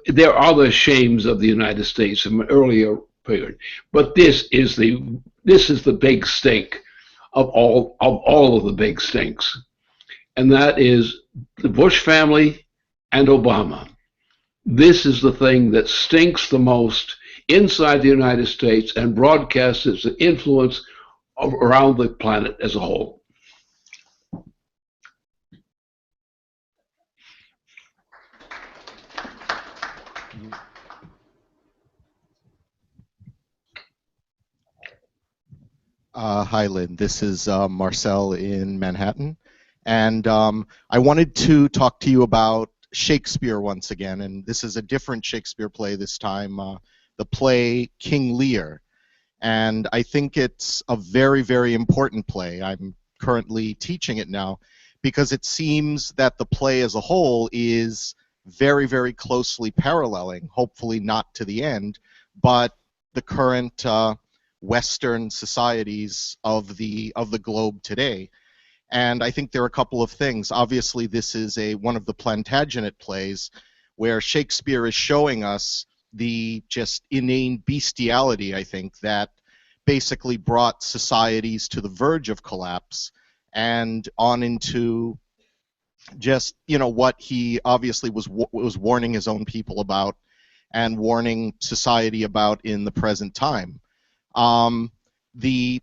There are other shames of the United States from an earlier period, but this is the big stink of all of the big stinks, and that is the Bush family and Obama. This is the thing that stinks the most inside the United States and broadcasts its influence around the planet as a whole. Hi, Lynn. This is Marcel in Manhattan. And I wanted to talk to you about Shakespeare once again. And this is a different Shakespeare play this time, the play King Lear. And I think it's a very, very important play. I'm currently teaching it now because it seems that the play as a whole is very, very closely paralleling, hopefully not to the end, but the current Western societies of the globe today. And I think there are a couple of things. Obviously, this is one of the Plantagenet plays where Shakespeare is showing us the just inane bestiality, I think, that basically brought societies to the verge of collapse and on into just, you know, what he obviously was warning his own people about and warning society about in the present time. The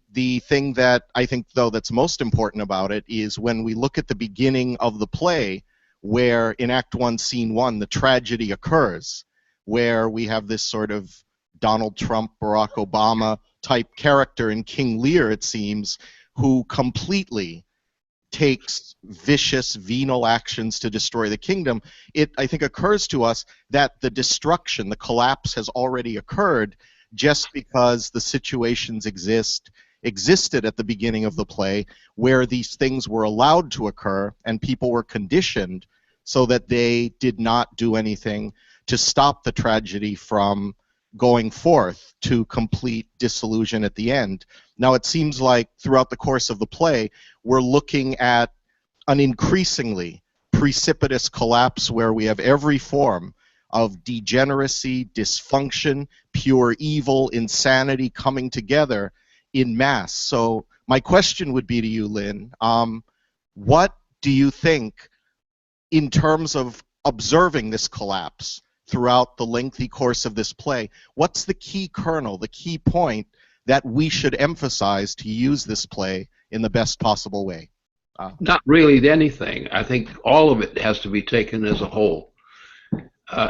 thing that I think, though, that's most important about it is when we look at the beginning of the play, where in Act 1, Scene 1, the tragedy occurs, where we have this sort of Donald Trump, Barack Obama type character in King Lear, it seems, who completely takes vicious, venal actions to destroy the kingdom. It, I think, occurs to us that the destruction, the collapse has already occurred just because the situations existed at the beginning of the play where these things were allowed to occur and people were conditioned so that they did not do anything to stop the tragedy from going forth to complete disillusion at the end. Now, it seems like throughout the course of the play, we're looking at an increasingly precipitous collapse where we have every form of degeneracy, dysfunction, pure evil, insanity coming together in mass. So my question would be to you, Lynn, what do you think in terms of observing this collapse throughout the lengthy course of this play, what's the key kernel, the key point that we should emphasize to use this play in the best possible way? Not really anything. I think all of it has to be taken as a whole.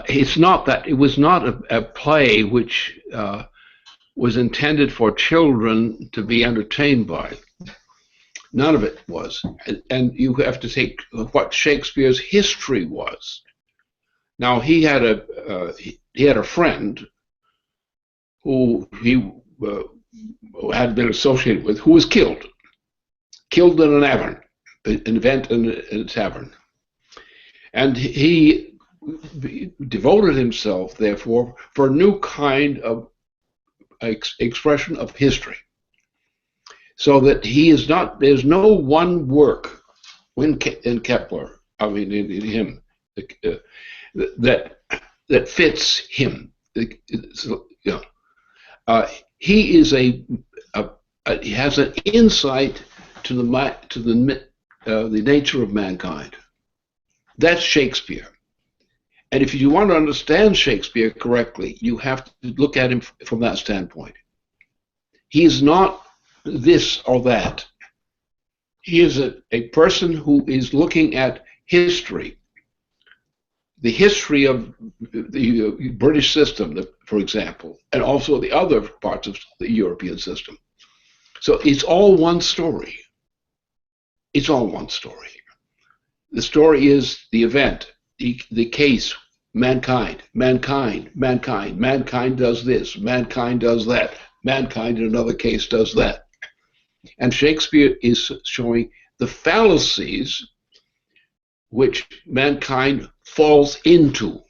It's not that it was not a play which was intended for children to be entertained by. None of it was. And you have to take what Shakespeare's history was. Now, he had a friend who he had been associated with who was killed in an event in a tavern. And he devoted himself, therefore, for a new kind of expression of history. So that there's no one work in Kepler, I mean in him, that fits him. He is he has an insight to the nature of mankind. That's Shakespeare. And if you want to understand Shakespeare correctly, you have to look at him from that standpoint. He is not this or that. He is a person who is looking at history, the history of the British system, for example, and also the other parts of the European system. So it's all one story. It's all one story. The story is the event, the case, mankind, mankind, mankind. Mankind does this, mankind does that, mankind in another case does that. And Shakespeare is showing the fallacies which mankind falls into.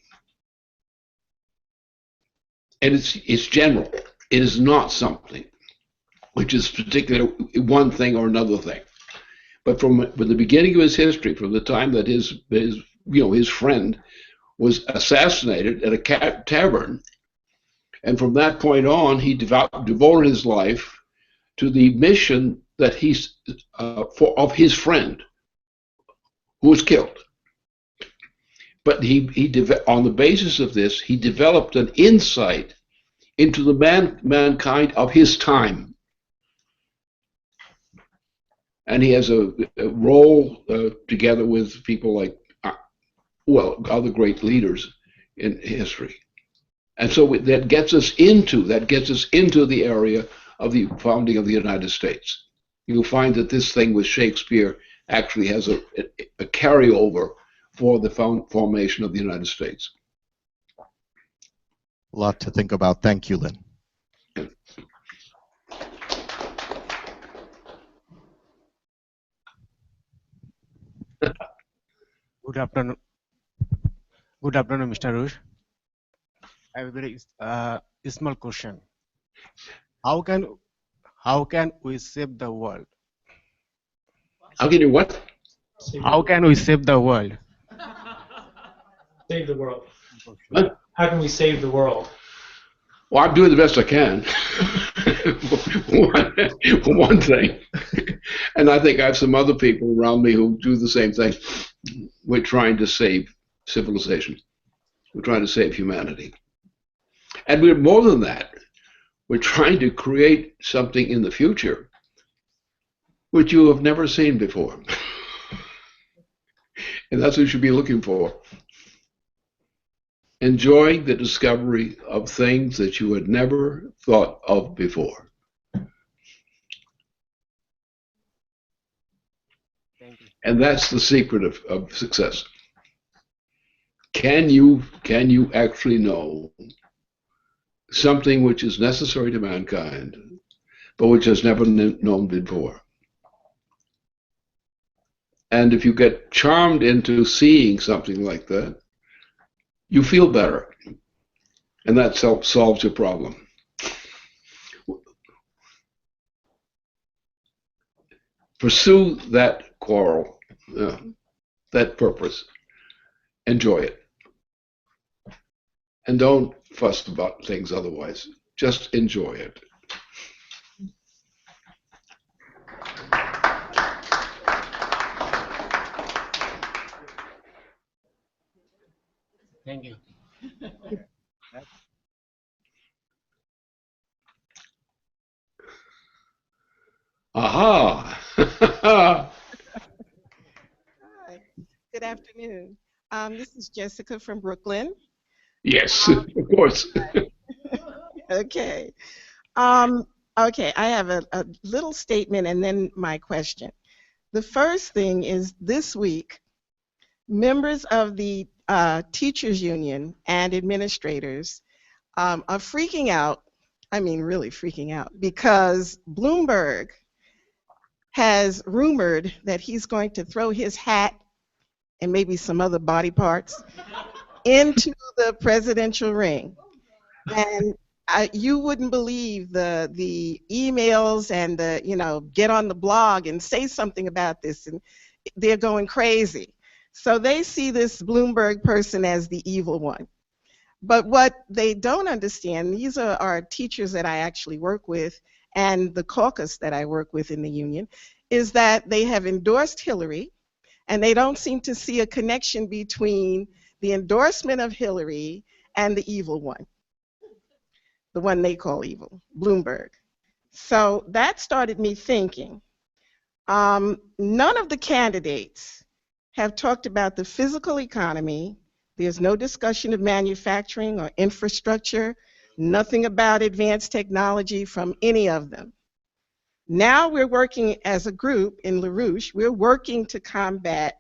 And it's general. It is not something which is particular one thing or another thing. But from the beginning of his history, from the time that his friend was assassinated at a tavern, and from that point on, he devoted his life to the mission that of his friend who was killed. But on the basis of this, he developed an insight into the mankind of his time. And he has a role together with people like, other great leaders in history. And so that gets us into the area of the founding of the United States. You'll find that this thing with Shakespeare actually has a carryover for the formation of the United States. A lot to think about. Thank you, Lynn. Good afternoon. Good afternoon, Mr. Rouge. I have a very small question. How can we save the world? How can you what? How can we save the world? Save the world. What? How can we save the world? Well, I'm doing the best I can. one thing. And I think I have some other people around me who do the same thing. We're trying to save civilization. We're trying to save humanity. And we're more than that. We're trying to create something in the future which you have never seen before. And that's what you should be looking for. Enjoying the discovery of things that you had never thought of before. Thank you. And that's the secret of success. Can you actually know something which is necessary to mankind, but which has never known before? And if you get charmed into seeing something like that, you feel better, and that solves your problem. Pursue that quarrel, that purpose. Enjoy it. And don't fuss about things otherwise. Just enjoy it. Thank you. Aha! Hi. Good afternoon. This is Jessica from Brooklyn. Yes, of course. Okay. Okay, I have a little statement and then my question. The first thing is this week, members of the teachers union and administrators are freaking out, I mean really freaking out, because Bloomberg has rumored that he's going to throw his hat and maybe some other body parts into the presidential ring. And you wouldn't believe the emails and the, get on the blog and say something about this, and they're going crazy. So they see this Bloomberg person as the evil one. But what they don't understand, these are teachers that I actually work with and the caucus that I work with in the union, is that they have endorsed Hillary, and they don't seem to see a connection between the endorsement of Hillary, and the evil one, the one they call evil, Bloomberg. So that started me thinking. None of the candidates have talked about the physical economy. There's no discussion of manufacturing or infrastructure, nothing about advanced technology from any of them. Now we're working as a group in LaRouche, we're working to combat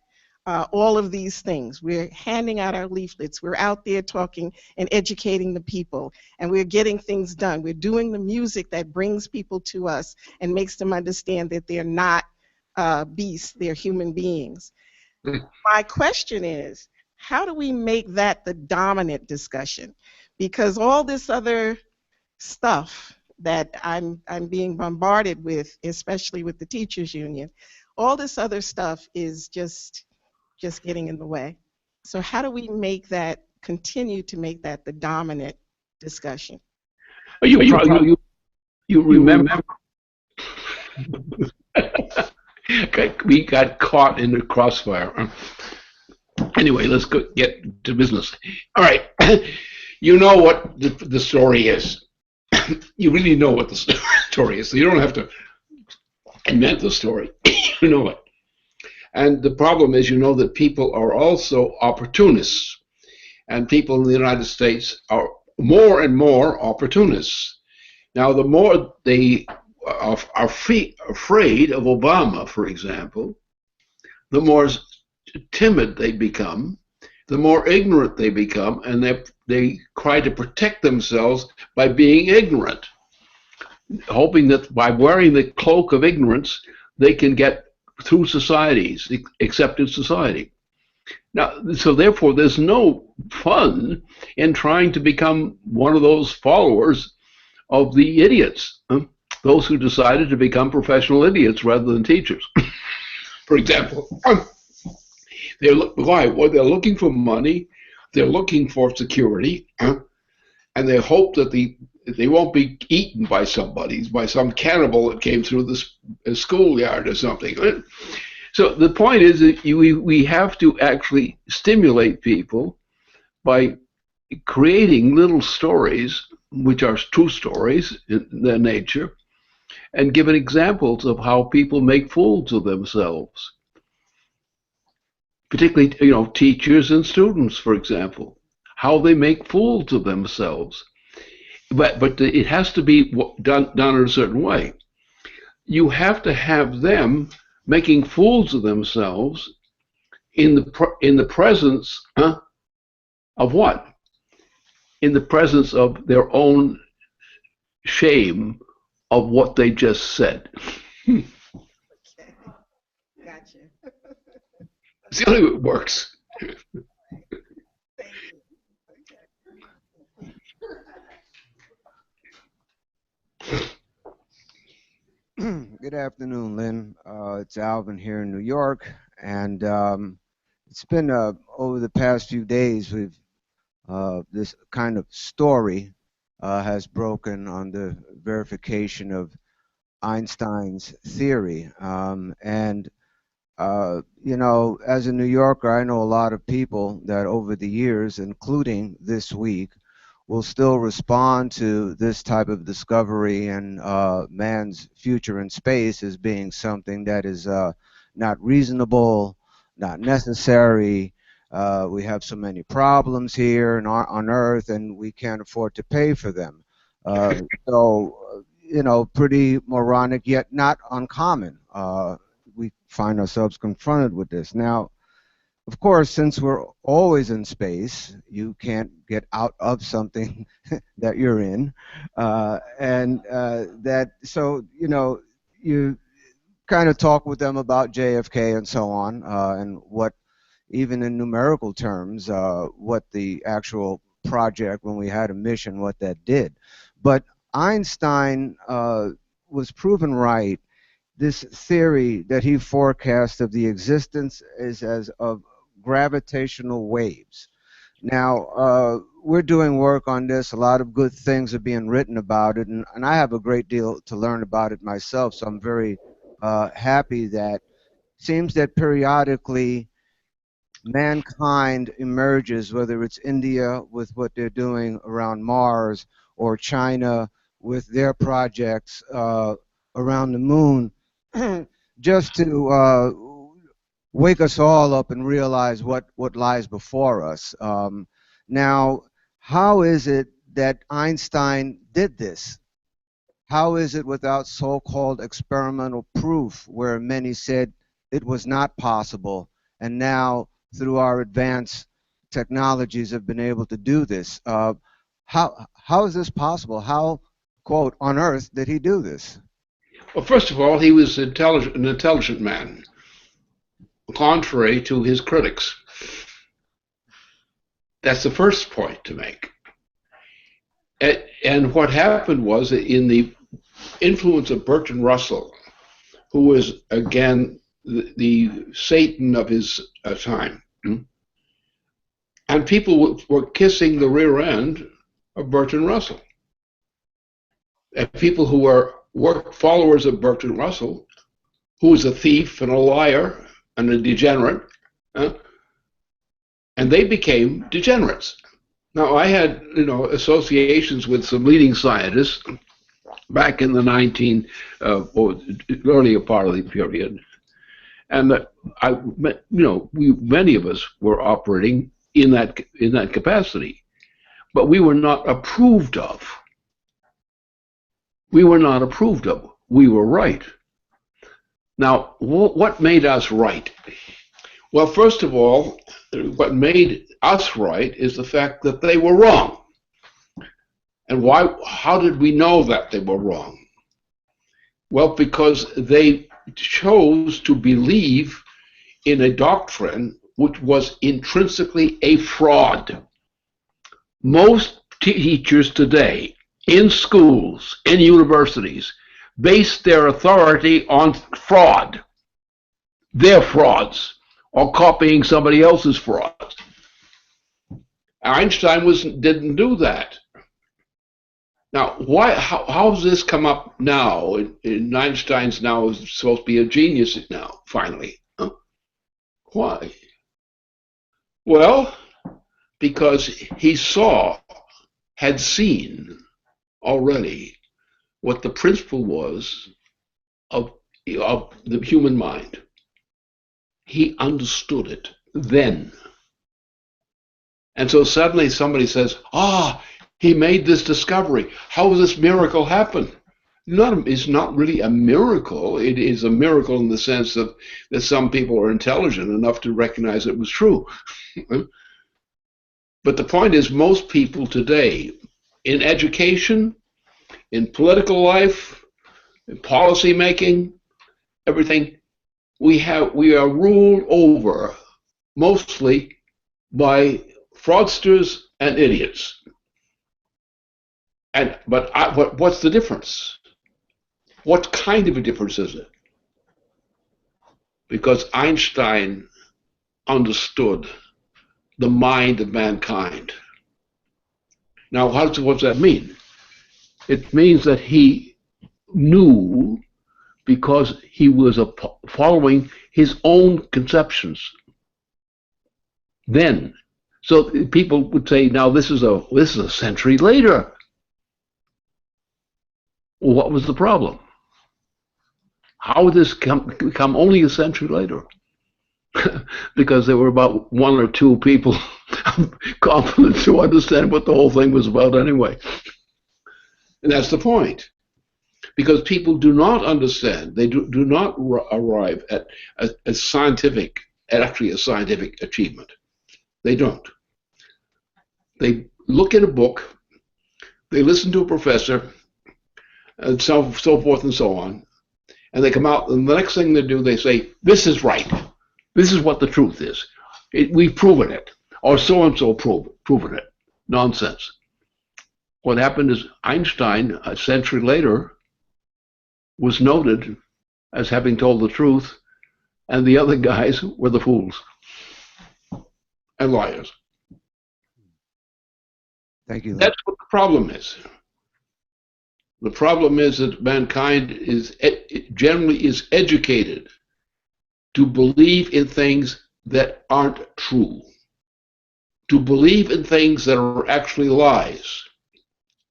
all of these things. We're handing out our leaflets, we're out there talking and educating the people, and we're getting things done. We're doing the music that brings people to us and makes them understand that they're not beasts, they're human beings. My question is, how do we make that the dominant discussion? Because all this other stuff that I'm being bombarded with, especially with the teachers union, all this other stuff is just getting in the way. So how do we make that, continue to make that the dominant discussion? You remember we got caught in the crossfire. Anyway, let's get to business. All right, you know what the story is. You really know what the story is, so you don't have to invent the story. You know it. And the problem is, you know that people are also opportunists, and people in the United States are more and more opportunists. Now, the more they are afraid of Obama, for example, the more timid they become, the more ignorant they become, and they try to protect themselves by being ignorant, hoping that by wearing the cloak of ignorance, they can get through societies, accepted society. Now, so therefore, there's no fun in trying to become one of those followers of the idiots, those who decided to become professional idiots rather than teachers. For example, why? Well, they're looking for money, they're looking for security, and they hope that they won't be eaten by by some cannibal that came through the schoolyard or something. So the point is that we have to actually stimulate people by creating little stories, which are true stories in their nature, and giving examples of how people make fools of themselves. Particularly, teachers and students, for example, how they make fools of themselves. But it has to be done in a certain way. You have to have them making fools of themselves in the presence of what? In the presence of their own shame of what they just said. Okay, gotcha. See how it works. Thank you. Good afternoon, Lynn. It's Alvin here in New York, and it's been over the past few days we've this kind of story has broken on the verification of Einstein's theory, and as a New Yorker, I know a lot of people that over the years, including this week, will still respond to this type of discovery and man's future in space as being something that is not reasonable, not necessary. We have so many problems here on Earth, and we can't afford to pay for them. Pretty moronic, yet not uncommon. We find ourselves confronted with this. Now, of course, since we're always in space, you can't get out of something that you're in, you kind of talk with them about JFK and so on, and what, even in numerical terms, what the actual project, when we had a mission, what that did. But Einstein was proven right. This theory that he forecast of the existence of gravitational waves. Now, we're doing work on this. A lot of good things are being written about it, and I have a great deal to learn about it myself, so I'm very happy that it seems that periodically mankind emerges, whether it's India with what they're doing around Mars or China with their projects around the moon, just to wake us all up and realize what lies before us. Now, how is it that Einstein did this? How is it without so-called experimental proof, where many said it was not possible, and now through our advanced technologies have been able to do this? How is this possible? How, quote, on earth did he do this? Well, first of all, he was an intelligent man, contrary to his critics. That's the first point to make. And what happened was, in the influence of Bertrand Russell, who was, again, the Satan of his time, and people were kissing the rear end of Bertrand Russell. And people who were followers of Bertrand Russell, who was a thief and a liar and a degenerate, and they became degenerates. Now, I had, associations with some leading scientists back in the earlier part of the period, and many of us were operating in that capacity, but we were not approved of. We were not approved of. We were right. Now, what made us right? Well, first of all, what made us right is the fact that they were wrong. And why? How did we know that they were wrong? Well, because they chose to believe in a doctrine which was intrinsically a fraud. Most teachers today in schools, in universities, base their authority on fraud. They're frauds, or copying somebody else's frauds. Einstein didn't do that. Now, how has this come up now? Einstein's now is supposed to be a genius now, finally. Huh? Why? Well, because he had seen already what the principle was of the human mind. He understood it then. And so suddenly somebody says, he made this discovery. How does this miracle happen? It's not really a miracle. It is a miracle in the sense that some people are intelligent enough to recognize it was true. But the point is, most people today, in education, in political life, in policy making, everything, we are ruled over mostly by fraudsters and idiots. But what's the difference? What kind of a difference is it? Because Einstein understood the mind of mankind. Now, what does that mean? It means that he knew, because he was following his own conceptions. Then, so people would say, now this is a century later. Well, what was the problem? How would this come only a century later? Because there were about one or two people competent to understand what the whole thing was about anyway. And that's the point. Because people do not understand, they do not arrive at a scientific achievement. They don't. They look at a book, they listen to a professor, and so forth and so on, and they come out, and the next thing they do, they say, this is right. This is what the truth is. We've proven it. Or so-and-so proven it. Nonsense. What happened is Einstein, a century later, was noted as having told the truth, and the other guys were the fools and liars. Thank you. That's what the problem is. The problem is that mankind generally is educated to believe in things that aren't true, to believe in things that are actually lies,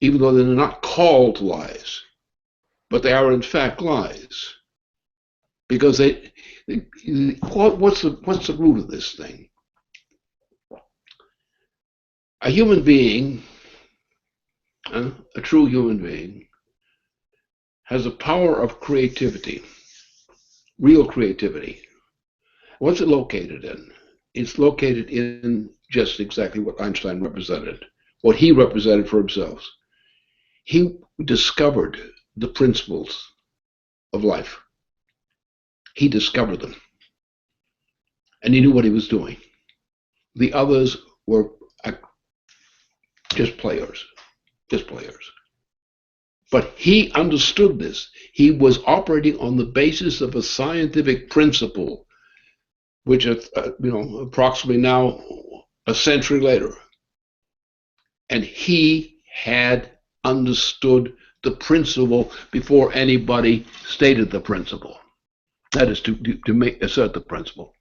even though they're not called lies, but they are in fact lies. Because what's the root of this thing? A human being, a true human being, has a power of creativity, real creativity. What's it located in? It's located in just exactly what Einstein represented, what he represented for himself. He discovered the principles of life. He discovered them. And he knew what he was doing. The others were just players. But he understood this. He was operating on the basis of a scientific principle, which approximately now a century later. And he had understood the principle before anybody stated the principle. That is to assert the principle.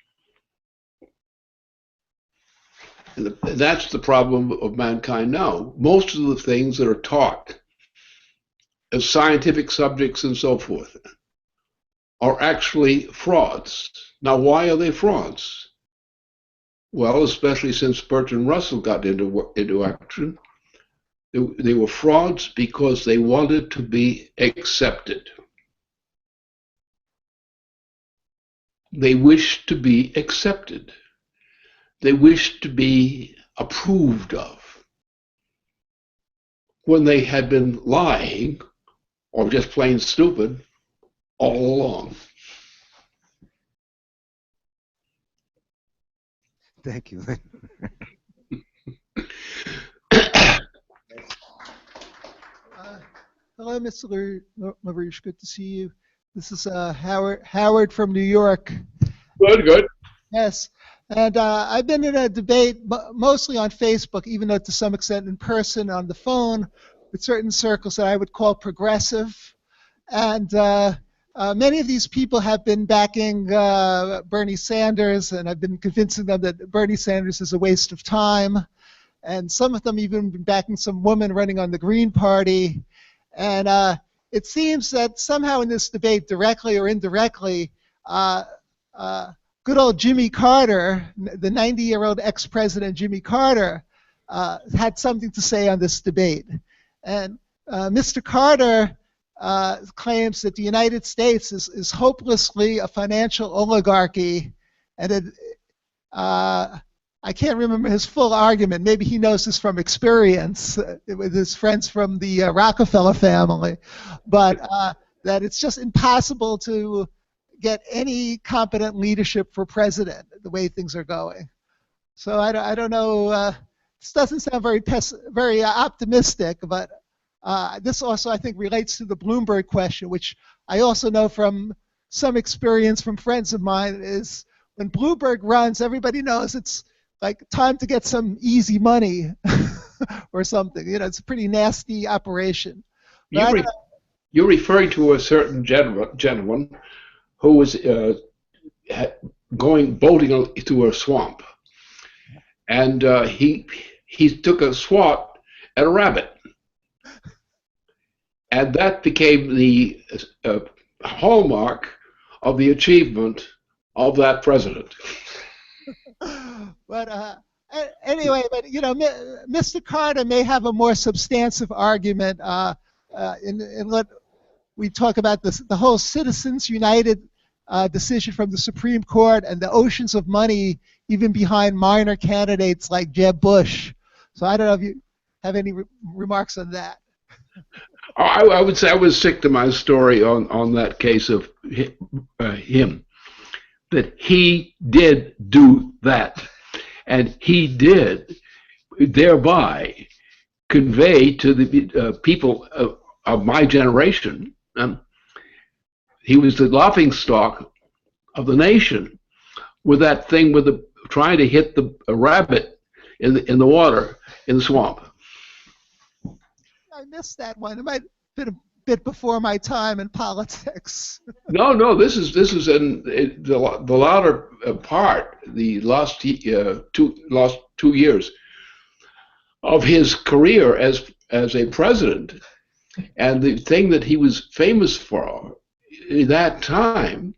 And that's the problem of mankind now. Most of the things that are taught as scientific subjects and so forth are actually frauds. Now, why are they frauds? Well, especially since Bertrand Russell got into action, they were frauds because they wanted to be accepted. They wished to be accepted. They wished to be approved of, when they had been lying or just plain stupid all along. Thank you. Hello, Mr. LaRouche. Good to see you. This is Howard from New York. Good. Yes. And I've been in a debate mostly on Facebook, even though to some extent in person on the phone, with certain circles that I would call progressive. And many of these people have been backing Bernie Sanders, and I've been convincing them that Bernie Sanders is a waste of time. And some of them even been backing some woman running on the Green Party. And it seems that somehow in this debate, directly or indirectly, good old Jimmy Carter, the 90-year-old ex-president Jimmy Carter, had something to say on this debate. And Mr. Carter claims that the United States is hopelessly a financial oligarchy, and I can't remember his full argument. Maybe he knows this from experience with his friends from the Rockefeller family, but that it's just impossible to get any competent leadership for president the way things are going. So I don't know. This doesn't sound very optimistic, but this also, I think, relates to the Bloomberg question, which I also know from some experience from friends of mine, is when Bloomberg runs, everybody knows it's like time to get some easy money or something. You know, it's a pretty nasty operation. You're referring to a certain gentleman who was going boating through a swamp, and he took a swat at a rabbit, and that became the hallmark of the achievement of that president. But anyway, but you know, Mr. Carter may have a more substantive argument in what we talk about, the whole Citizens United decision from the Supreme Court and the oceans of money even behind minor candidates like Jeb Bush. So I don't know if you have any remarks on that. I would say I would stick to my story on that case of him, that he did do that, and he did thereby convey to the people of my generation, he was the laughingstock of the nation with that thing with trying to hit a rabbit in the water in the swamp. I missed that one. It might have been a bit before my time in politics. No, no, this is in the latter part, the last last 2 years of his career as a president, and the thing that he was famous for at that time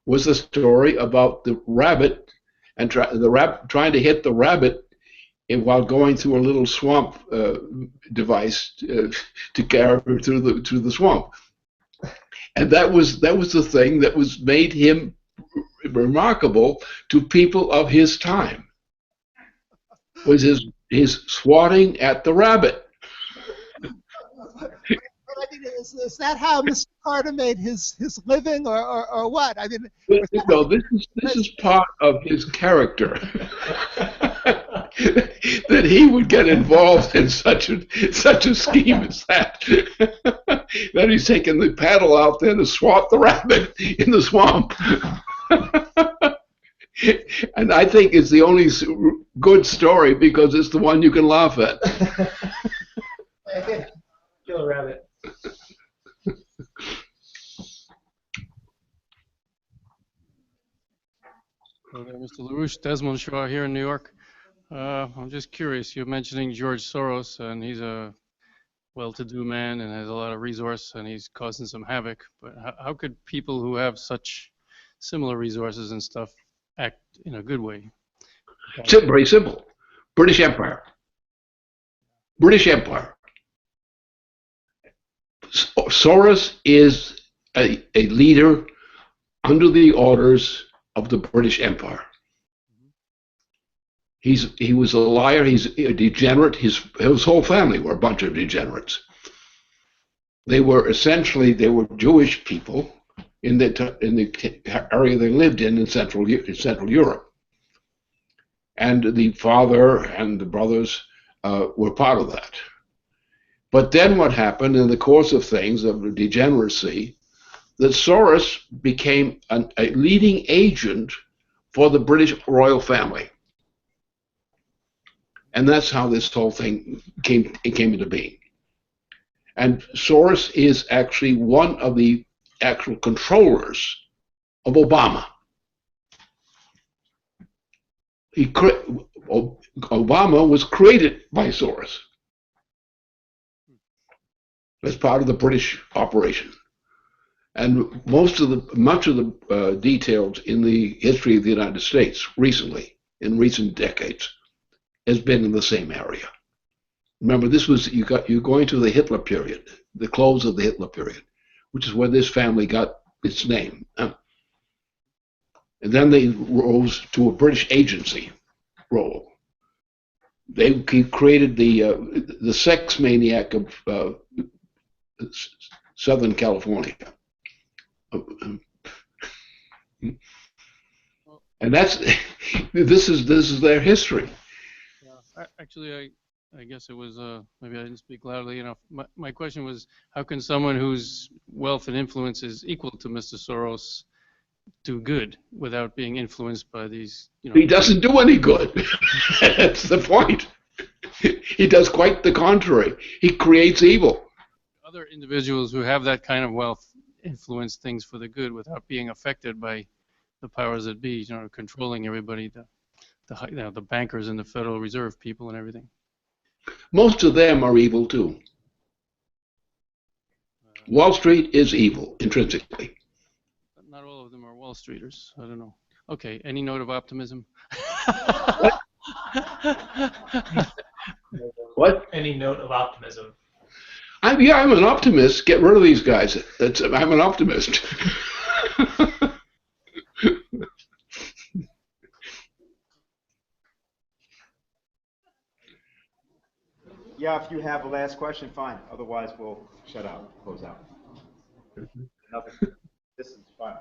was the story about the rabbit and trying to hit the rabbit while going through a little swamp device to carry her through the swamp. And that was the thing that was made him remarkable to people of his time, was his swatting at the rabbit. I mean, is that how Mr. Carter made his living, or what? I mean, No, this is part of his character. That he would get involved in such a scheme as that. That he's taking the paddle out there to swat the rabbit in the swamp. And I think it's the only good story because it's the one you can laugh at. Kill a rabbit. Okay, Mr. LaRouche, Desmond Shaw here in New York. I'm just curious, you're mentioning George Soros, and he's a well-to-do man and has a lot of resource, and he's causing some havoc. But how could people who have such similar resources and stuff act in a good way? Very simple. British Empire. British Empire. Soros is a leader under the orders of the British Empire. He was a liar. He's a degenerate. His whole family were a bunch of degenerates. They were Jewish people in the area they lived in Central Europe, and the father and the brothers were part of that. But then what happened in the course of things, of degeneracy, that Soros became a leading agent for the British royal family. And that's how this whole thing came into being. And Soros is actually one of the actual controllers of Obama. Obama was created by Soros as part of the British operation. And much of the details in the history of the United States recently, in recent decades, has been in the same area. Remember, this was you're going to the Hitler period, the close of the Hitler period, which is where this family got its name. And then they rose to a British agency role. They created the sex maniac of Southern California. And this is their history. Actually, I guess it was, maybe I didn't speak loudly enough. My question was, how can someone whose wealth and influence is equal to Mr. Soros do good without being influenced by these, He doesn't do any good. That's the point. He does quite the contrary. He creates evil. Other individuals who have that kind of wealth influence things for the good without being affected by the powers that be, controlling everybody, the bankers and the Federal Reserve people and everything. Most of them are evil too. Wall Street is evil intrinsically. Not all of them are Wall Streeters. I don't know. Okay, any note of optimism? What? Any note of optimism? I'm an optimist. Get rid of these guys. I'm an optimist. Yeah, if you have a last question, fine. Otherwise, we'll shut out, close out. Nothing. This is fun.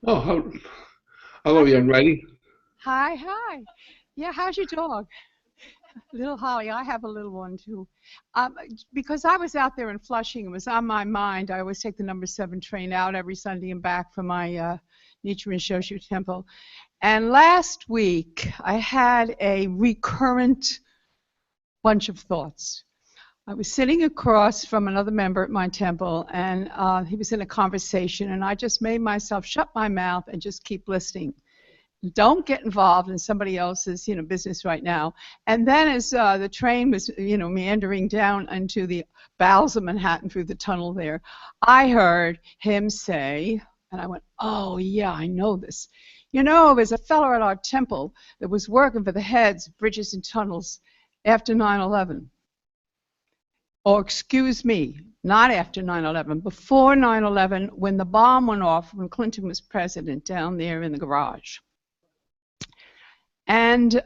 Oh, hello, young lady. Hi. Yeah, how's your dog? Little Holly, I have a little one too. Because I was out there in Flushing, it was on my mind. I always take the number 7 train out every Sunday and back from my Nichiren Shoshu temple. And last week, I had a recurrent bunch of thoughts. I was sitting across from another member at my temple, and he was in a conversation, and I just made myself shut my mouth and just keep listening. Don't get involved in somebody else's, business right now. And then as the train was, meandering down into the bowels of Manhattan through the tunnel there, I heard him say, and I went, oh, yeah, I know this. There's a fellow at our temple that was working for the heads of bridges and tunnels after 9/11. Or excuse me, not after 9/11, before 9/11, when the bomb went off, when Clinton was president, down there in the garage. And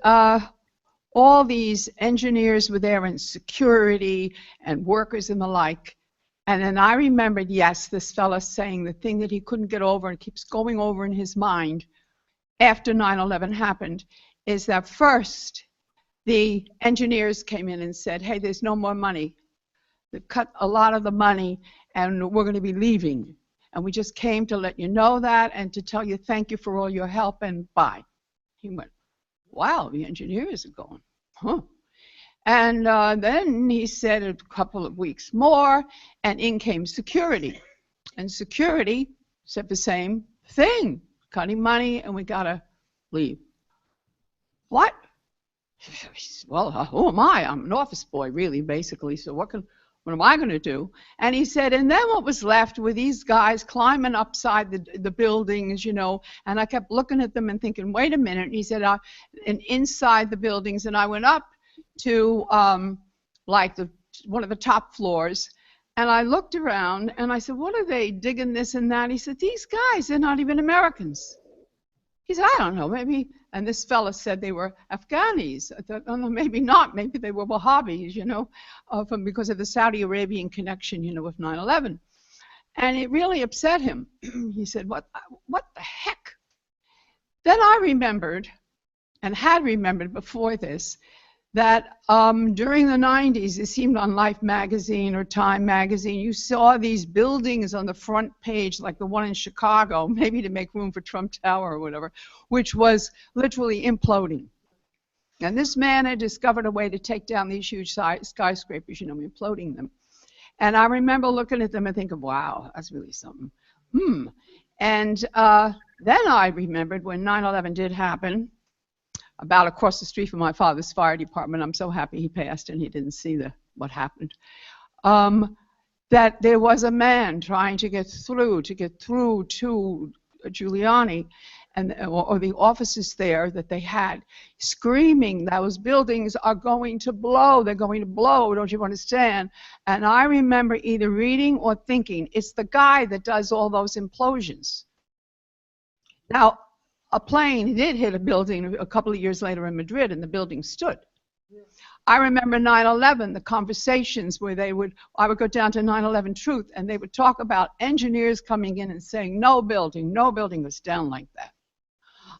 all these engineers were there, and security and workers and the like. And then I remembered, yes, this fella saying the thing that he couldn't get over and keeps going over in his mind after 9/11 happened is that first the engineers came in and said, hey, there's no more money. They've cut a lot of the money and we're going to be leaving. And we just came to let you know that and to tell you thank you for all your help and bye. He went, wow, the engineers are going, huh? And then he said a couple of weeks more, and in came security. And security said the same thing, cutting money, and we got to leave. What? Well, who am I? I'm an office boy, really, basically, so what am I going to do? And he said, and then what was left were these guys climbing upside the buildings, and I kept looking at them and thinking, wait a minute. And he said, and inside the buildings, and I went up to one of the top floors, and I looked around, and I said, what are they digging this and that? He said, these guys, they're not even Americans. He said, I don't know, maybe. And this fella said they were Afghanis. I thought, oh, no, maybe not. Maybe they were Wahhabis, because of the Saudi Arabian connection, with 9/11. And it really upset him. He said, what the heck? Then I remembered, and had remembered before this, that during the 90s, it seemed on Life magazine or Time magazine, you saw these buildings on the front page, like the one in Chicago, maybe to make room for Trump Tower or whatever, which was literally imploding. And this man had discovered a way to take down these huge skyscrapers, imploding them. And I remember looking at them and thinking, wow, that's really something. And then I remembered when 9/11 did happen, about across the street from my father's fire department. I'm so happy he passed and he didn't see what happened. That there was a man trying to get through to Giuliani or the offices there that they had, screaming, those buildings are going to blow, they're going to blow, don't you understand? And I remember either reading or thinking, it's the guy that does all those implosions. Now, a plane did hit a building a couple of years later in Madrid, and the building stood. I remember 9/11, the conversations where I would go down to 9/11 Truth, and they would talk about engineers coming in and saying, no building goes down like that.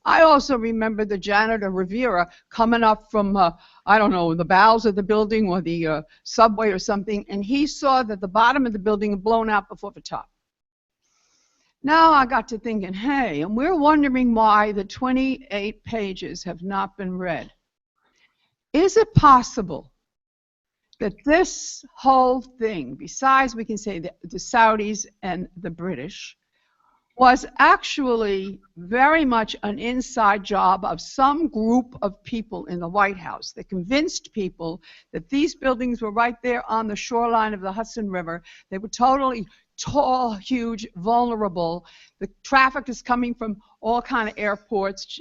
I also remember the janitor Rivera coming up from, I don't know, the bowels of the building or the subway or something, and he saw that the bottom of the building had blown out before the top. Now I got to thinking, hey, and we're wondering why the 28 pages have not been read. Is it possible that this whole thing, besides we can say the Saudis and the British, was actually very much an inside job of some group of people in the White House that convinced people that these buildings were right there on the shoreline of the Hudson River? They were totally tall, huge, vulnerable. The traffic is coming from all kind of airports,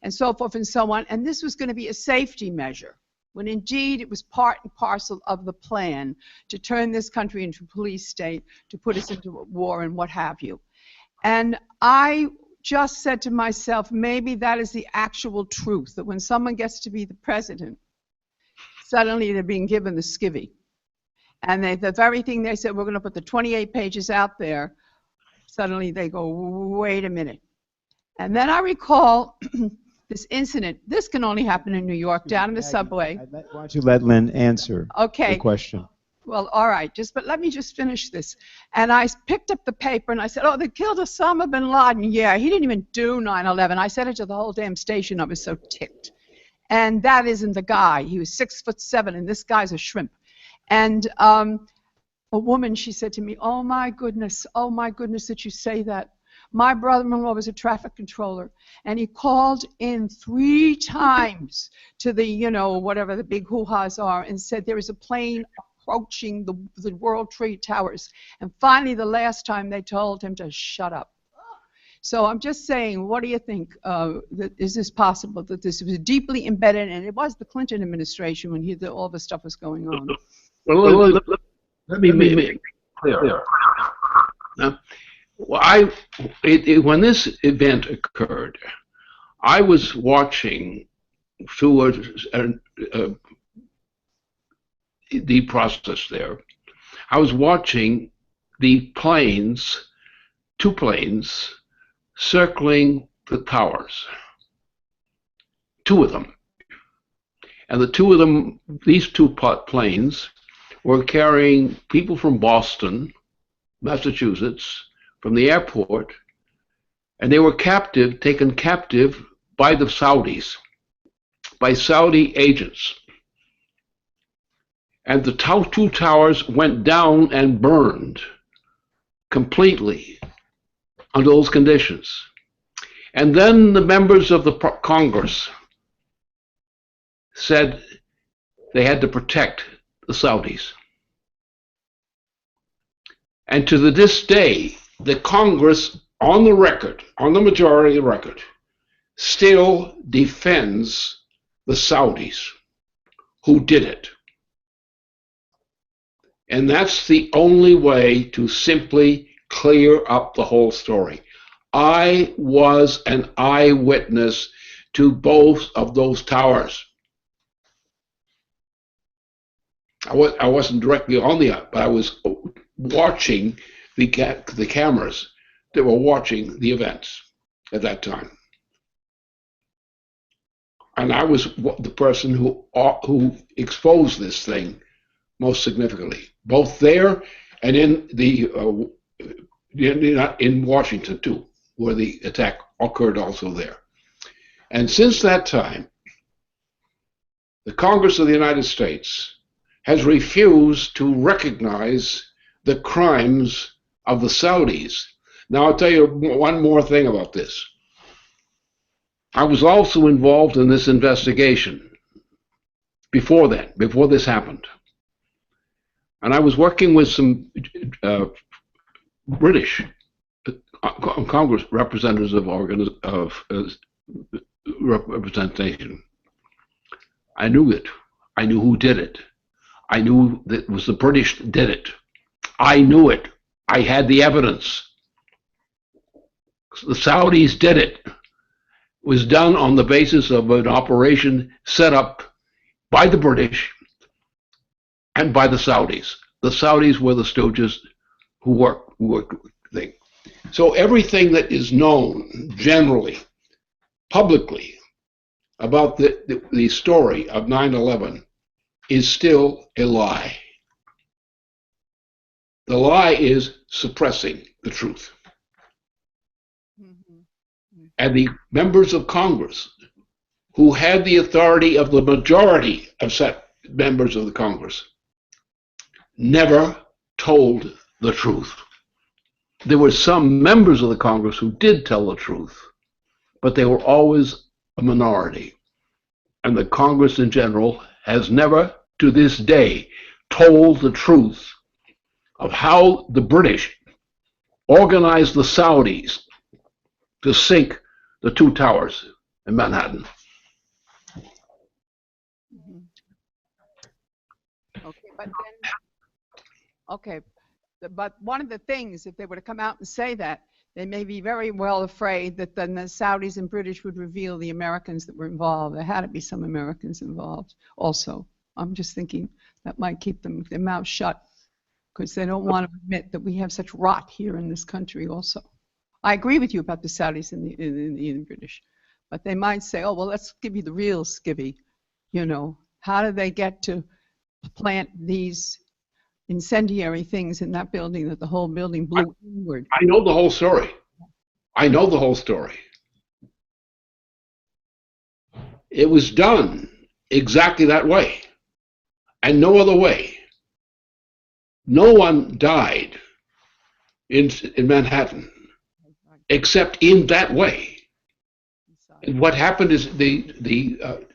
and so forth and so on. And this was going to be a safety measure, when indeed it was part and parcel of the plan to turn this country into a police state, to put us into a war and what have you. And I just said to myself, maybe that is the actual truth, that when someone gets to be the president, suddenly they're being given the skivvy. And the very thing they said, we're going to put the 28 pages out there, suddenly they go, wait a minute. And then I recall this incident. This can only happen in New York, down in the subway. Why don't you let Lynn answer the question? Well, all right, but let me just finish this. And I picked up the paper and I said, oh, they killed Osama bin Laden. Yeah, he didn't even do 9/11. I said it to the whole damn station. I was so ticked. And that isn't the guy. He was 6'7", and this guy's a shrimp. And a woman, she said to me, oh my goodness that you say that. My brother-in-law was a traffic controller, and he called in 3 times to the, you know, whatever the big hoo-has are, and said there is a plane approaching the World Trade Towers. And finally, the last time, they told him to shut up. So I'm just saying, what do you think? Is this possible that this was deeply embedded, and it was the Clinton administration when all this stuff was going on? Well, let me make it clear. Now, when this event occurred, I was watching through the process there. I was watching the planes, 2 planes, circling the towers. 2 of them. And the 2 of them, these 2 planes, were carrying people from Boston, Massachusetts, from the airport, and they were taken captive by the Saudis, by Saudi agents. And the 2 towers went down and burned completely under those conditions. And then the members of the Congress said they had to protect the Saudis. And to this day, the Congress, on the record, on the majority record, still defends the Saudis who did it. And that's the only way to simply clear up the whole story. I was an eyewitness to both of those towers. I wasn't directly on but I was watching the cameras that were watching the events at that time. And I was the person who exposed this thing most significantly, both there and in Washington too, where the attack occurred also there. And since that time, the Congress of the United States has refused to recognize the crimes of the Saudis. Now, I'll tell you one more thing about this. I was also involved in this investigation before this happened. And I was working with some British Congress representatives of representation. I knew it. I knew who did it. I knew that it was the British that did it. I knew it. I had the evidence. The Saudis did it. It was done on the basis of an operation set up by the British and by the Saudis. The Saudis were the stooges who worked thing. So everything that is known generally, publicly, about the story of 9/11 is still a lie. The lie is suppressing the truth. And the members of Congress who had the authority of the majority of members of the Congress never told the truth. There were some members of the Congress who did tell the truth, but they were always a minority. And the Congress in general has never, to this day, told the truth of how the British organized the Saudis to sink the 2 towers in Manhattan. But one of the things, if they were to come out and say that, they may be very well afraid that then the Saudis and British would reveal the Americans that were involved. There had to be some Americans involved also. I'm just thinking that might keep their mouths shut because they don't want to admit that we have such rot here in this country also. I agree with you about the Saudis and the British, but they might say, oh, well, let's give you the real skivvy. You know, how did they get to plant these incendiary things in that building that the whole building blew inward? I know the whole story. I know the whole story. It was done exactly that way and no other way. No one died in Manhattan except in that way. And what happened is the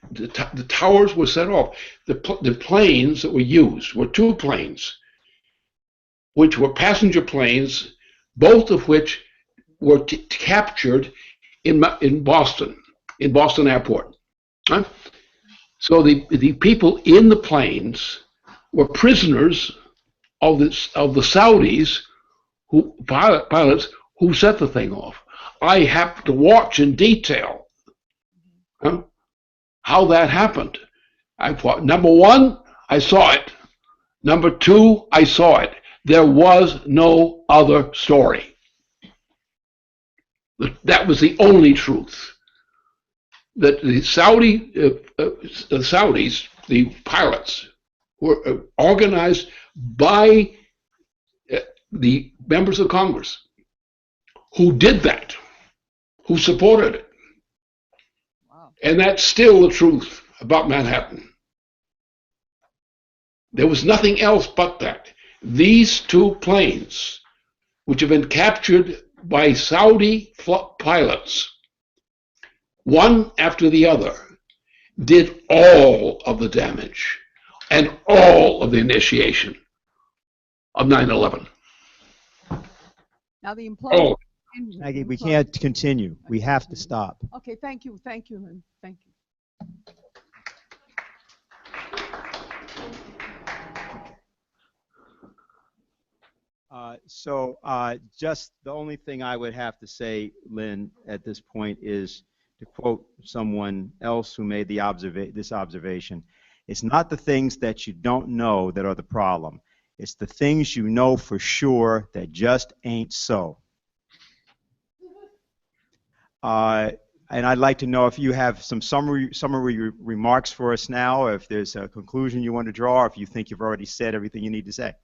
towers were set off. The planes that were used were two planes, which were passenger planes, both of which were captured in Boston Airport. Huh? So the people in the planes were prisoners of the Saudis, pilots who set the thing off. I happened to watch in detail how that happened. Number one, I saw it. Number two, I saw it. There was no other story. That was the only truth. That the Saudis, the pilots, were organized by the members of Congress who did that, who supported it. Wow. And that's still the truth about Manhattan. There was nothing else but that. These two planes, which have been captured by Saudi pilots, one after the other, did all of the damage and all of the initiation of 9/11. Now the employees. Maggie, we can't continue. We have to stop. Okay, thank you, Lynn. Thank you. Just the only thing I would have to say, Lynn, at this point is to quote someone else who made this observation. It's not the things that you don't know that are the problem. It's the things you know for sure that just ain't so. And I'd like to know if you have some summary remarks for us now, or if there's a conclusion you want to draw, or if you think you've already said everything you need to say.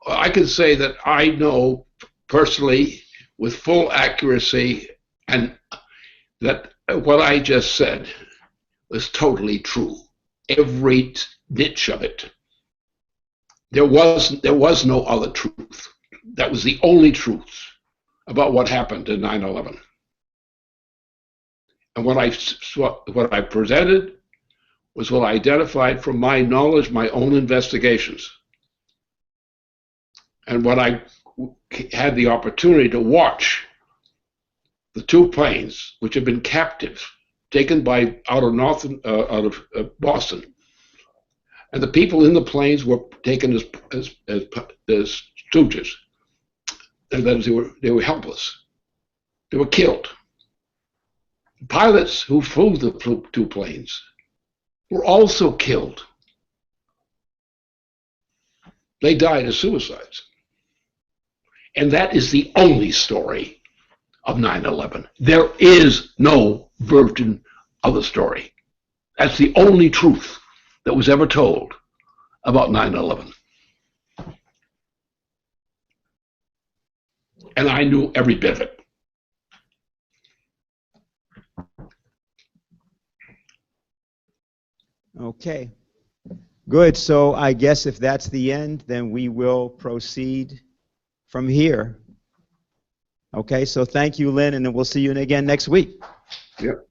I can say that I know personally with full accuracy and that what I just said was totally true. Every niche of it. There was no other truth. That was the only truth about what happened in 9/11. And what I presented was what I identified from my knowledge, my own investigations. And when I had the opportunity to watch the two planes, which had been captives, taken out of Boston, and the people in the planes were taken as stooges, and that is, they were helpless. They were killed. The pilots who flew the two planes were also killed. They died as suicides. And that is the only story of 9/11. There is no version of the story. That's the only truth that was ever told about 9/11. And I knew every bit of it. Okay. Good. So I guess if that's the end, then we will proceed from here. Okay, so thank you, Lynn, and then we'll see you again next week. Yep.